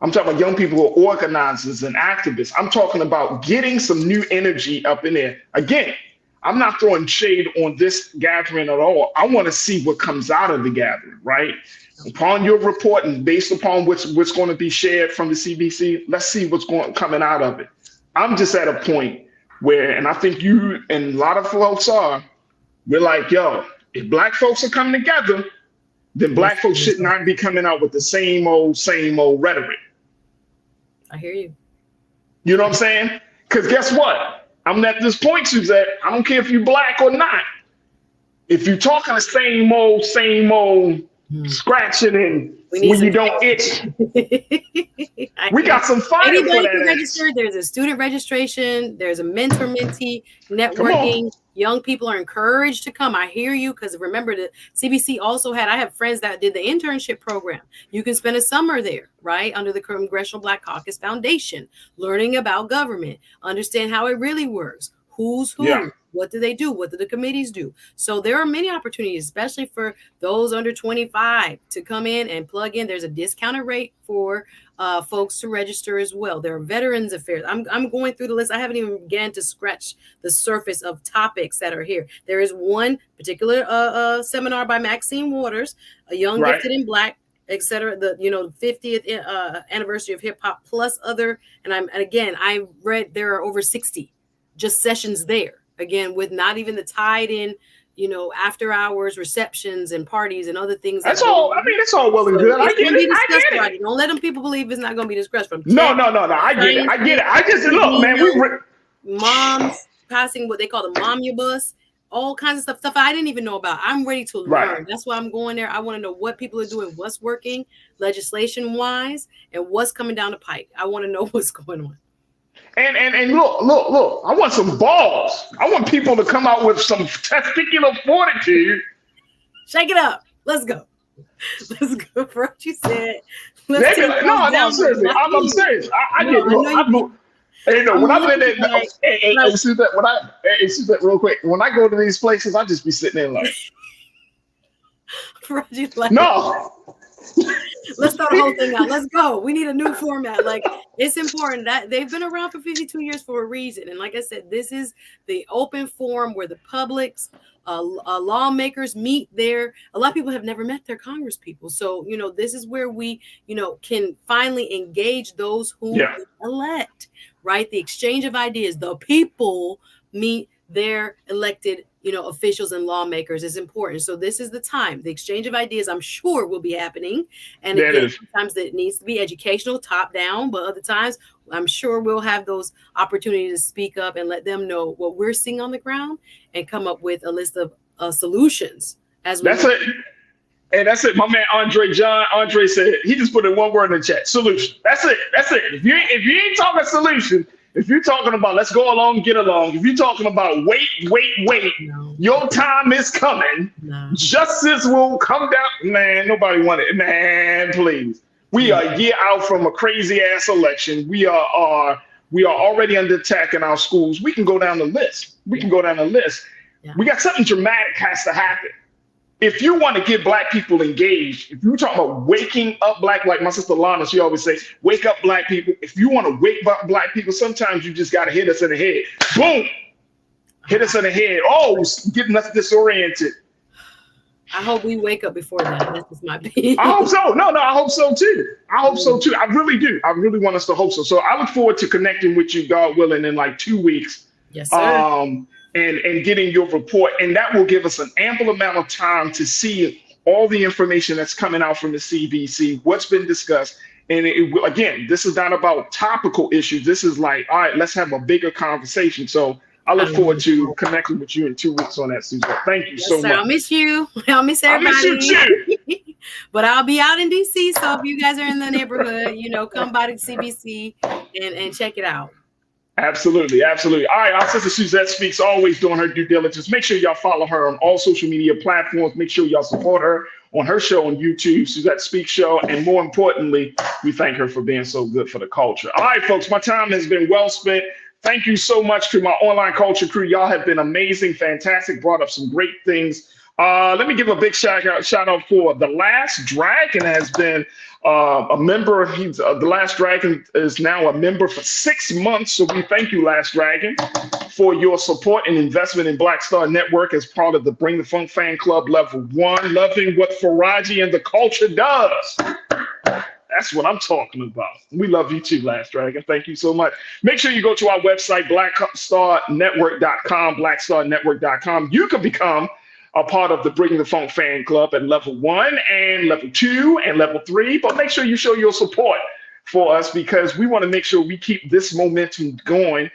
I'm talking about young people who are organizers and activists. I'm talking about getting some new energy up in there. Again, I'm not throwing shade on this gathering at all. I want to see what comes out of the gathering, right? Upon your report and based upon what's going to be shared from the CBC, let's see what's coming out of it. I'm just at a point where, and I think you and a lot of folks are, we're like, yo, if Black folks are coming together, then Black folks should not be coming out with the same old rhetoric. I hear you. You know what I'm saying? Because guess what? I'm at this point, Suzette. I don't care if you're Black or not. If you're talking the same old, scratching and when you don't itch, we got some fire for that. Can register. There's a student registration. There's a mentor-mentee networking. Young people are encouraged to come. I hear you, because remember the CBC also I have friends that did the internship program. You can spend a summer there, right? Under the Congressional Black Caucus Foundation, learning about government, understand how it really works. Who's who? Yeah. What do they do? What do the committees do? So there are many opportunities, especially for those under 25 to come in and plug in. There's a discounted rate for folks to register as well. There are Veterans Affairs. I'm going through the list. I haven't even began to scratch the surface of topics that are here. There is one particular seminar by Maxine Waters, a young gifted in Black, etc. The 50th anniversary of hip hop, plus other. And I read there are over 60 just sessions there. Again, with not even the tied in, after hours receptions and parties and other things. That's all. I mean, it's all well and good. I get it. Don't let them people believe it's not going to be discussed from. No. I get it. I just look, man. Moms passing what they call the momubus, all kinds of stuff I didn't even know about. I'm ready to learn. Right. That's why I'm going there. I want to know what people are doing, what's working, legislation wise, and what's coming down the pike. I want to know what's going on. And look, I want some balls. I want people to come out with some testicular fortitude. Shake it up. Let's go. Let's go for what you said. No, seriously. I'm serious. I get it. When I'm in there, real quick. When I go to these places, I just be sitting there like, no. Let's start the whole thing out. Let's go. We need a new format. Like, it's important that they've been around for 52 years for a reason. And like I said, this is the open forum where the public's lawmakers meet there. A lot of people have never met their Congress people. So, this is where we, can finally engage those who elect, right? The exchange of ideas, the people meet their elected officials and lawmakers is important. So this is the time. The exchange of ideas, I'm sure, will be happening. And again, sometimes it needs to be educational, top down, but other times I'm sure we'll have those opportunities to speak up and let them know what we're seeing on the ground and come up with a list of solutions. That's it. Hey, that's it. My man Andre said, he just put in one word in the chat: solution. That's it. If you ain't talking solution, if you're talking about let's go along, get along, if you're talking about wait, your time is coming, justice will come down. Man, nobody wanted it. Man, please. We are a year out from a crazy ass election. We are already under attack in our schools. We can go down the list. We got something dramatic has to happen. If you want to get Black people engaged, if you're talking about waking up like my sister Lana, she always say, wake up Black people. If you want to wake up Black people, sometimes you just got to hit us in the head. Boom. Hit us in the head. Oh, getting us disoriented. I hope we wake up before that. That's just my opinion. I hope so. No, I hope so too. I really do. I really want us to hope so. So I look forward to connecting with you, God willing, in like 2 weeks. Yes, sir. And getting your report. And that will give us an ample amount of time to see all the information that's coming out from the CBC, what's been discussed, And again, this is not about topical issues. This is like, all right, let's have a bigger conversation. So I look forward to connecting with you in 2 weeks on that, Suzette. Thank you so much. I'll miss you. I'll miss everybody. I miss you too. But I'll be out in DC. So if you guys are in the neighborhood, come by to CBC and check it out. Absolutely. Absolutely. All right. Our sister Suzette Speaks, always doing her due diligence. Make sure y'all follow her on all social media platforms. Make sure y'all support her on her show on YouTube, Suzette Speaks Show. And more importantly, we thank her for being so good for the culture. All right, folks, my time has been well spent. Thank you so much to my online culture crew. Y'all have been amazing, fantastic, brought up some great things. Let me give a big shout out for The Last Dragon has been a member. The Last Dragon is now a member for 6 months. So we thank you, Last Dragon, for your support and investment in Black Star Network as part of the Bring the Funk Fan Club Level 1, loving what Faraji and the culture does. That's what I'm talking about. We love you too, Last Dragon. Thank you so much. Make sure you go to our website, blackstarnetwork.com, blackstarnetwork.com. You can become a part of the Bring the Funk Fan Club at Level 1 and Level 2 and Level 3. But make sure you show your support for us because we want to make sure we keep this momentum going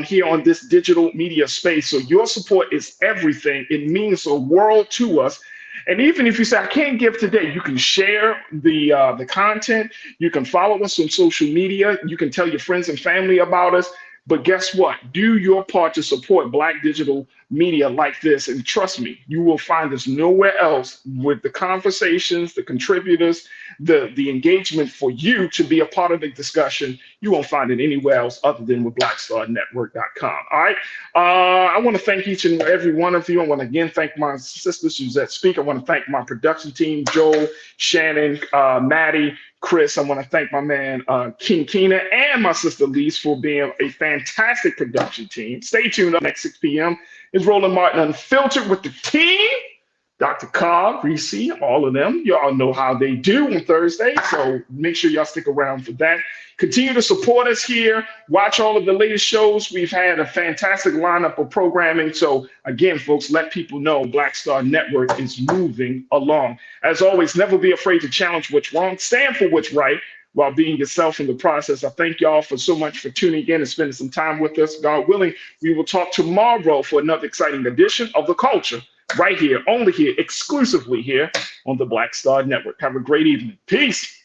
here on this digital media space. So your support is everything. It means the world to us. And even if you say, I can't give today, you can share the content. You can follow us on social media. You can tell your friends and family about us. But guess what? Do your part to support Black digital media like this. And trust me, you will find this nowhere else with the conversations, the contributors, the engagement for you to be a part of the discussion. You won't find it anywhere else other than with blackstarnetwork.com. All right. I want to thank each and every one of you. I want to again thank my sister Suzette Speak. I want to thank my production team, Joel, Shannon, Maddie, Chris. I want to thank my man King Keena and my sister Lise for being a fantastic production team. Stay tuned up next 6 p.m. It's Roland Martin Unfiltered with the team. Dr. Cobb, Reese, all of them. Y'all know how they do on Thursday. So make sure y'all stick around for that. Continue to support us here. Watch all of the latest shows. We've had a fantastic lineup of programming. So again, folks, let people know Black Star Network is moving along. As always, never be afraid to challenge what's wrong. Stand for what's right while being yourself in the process. I thank y'all for so much for tuning in and spending some time with us. God willing, we will talk tomorrow for another exciting edition of The Culture. Right here, only here, exclusively here on the Black Star Network. Have a great evening. Peace.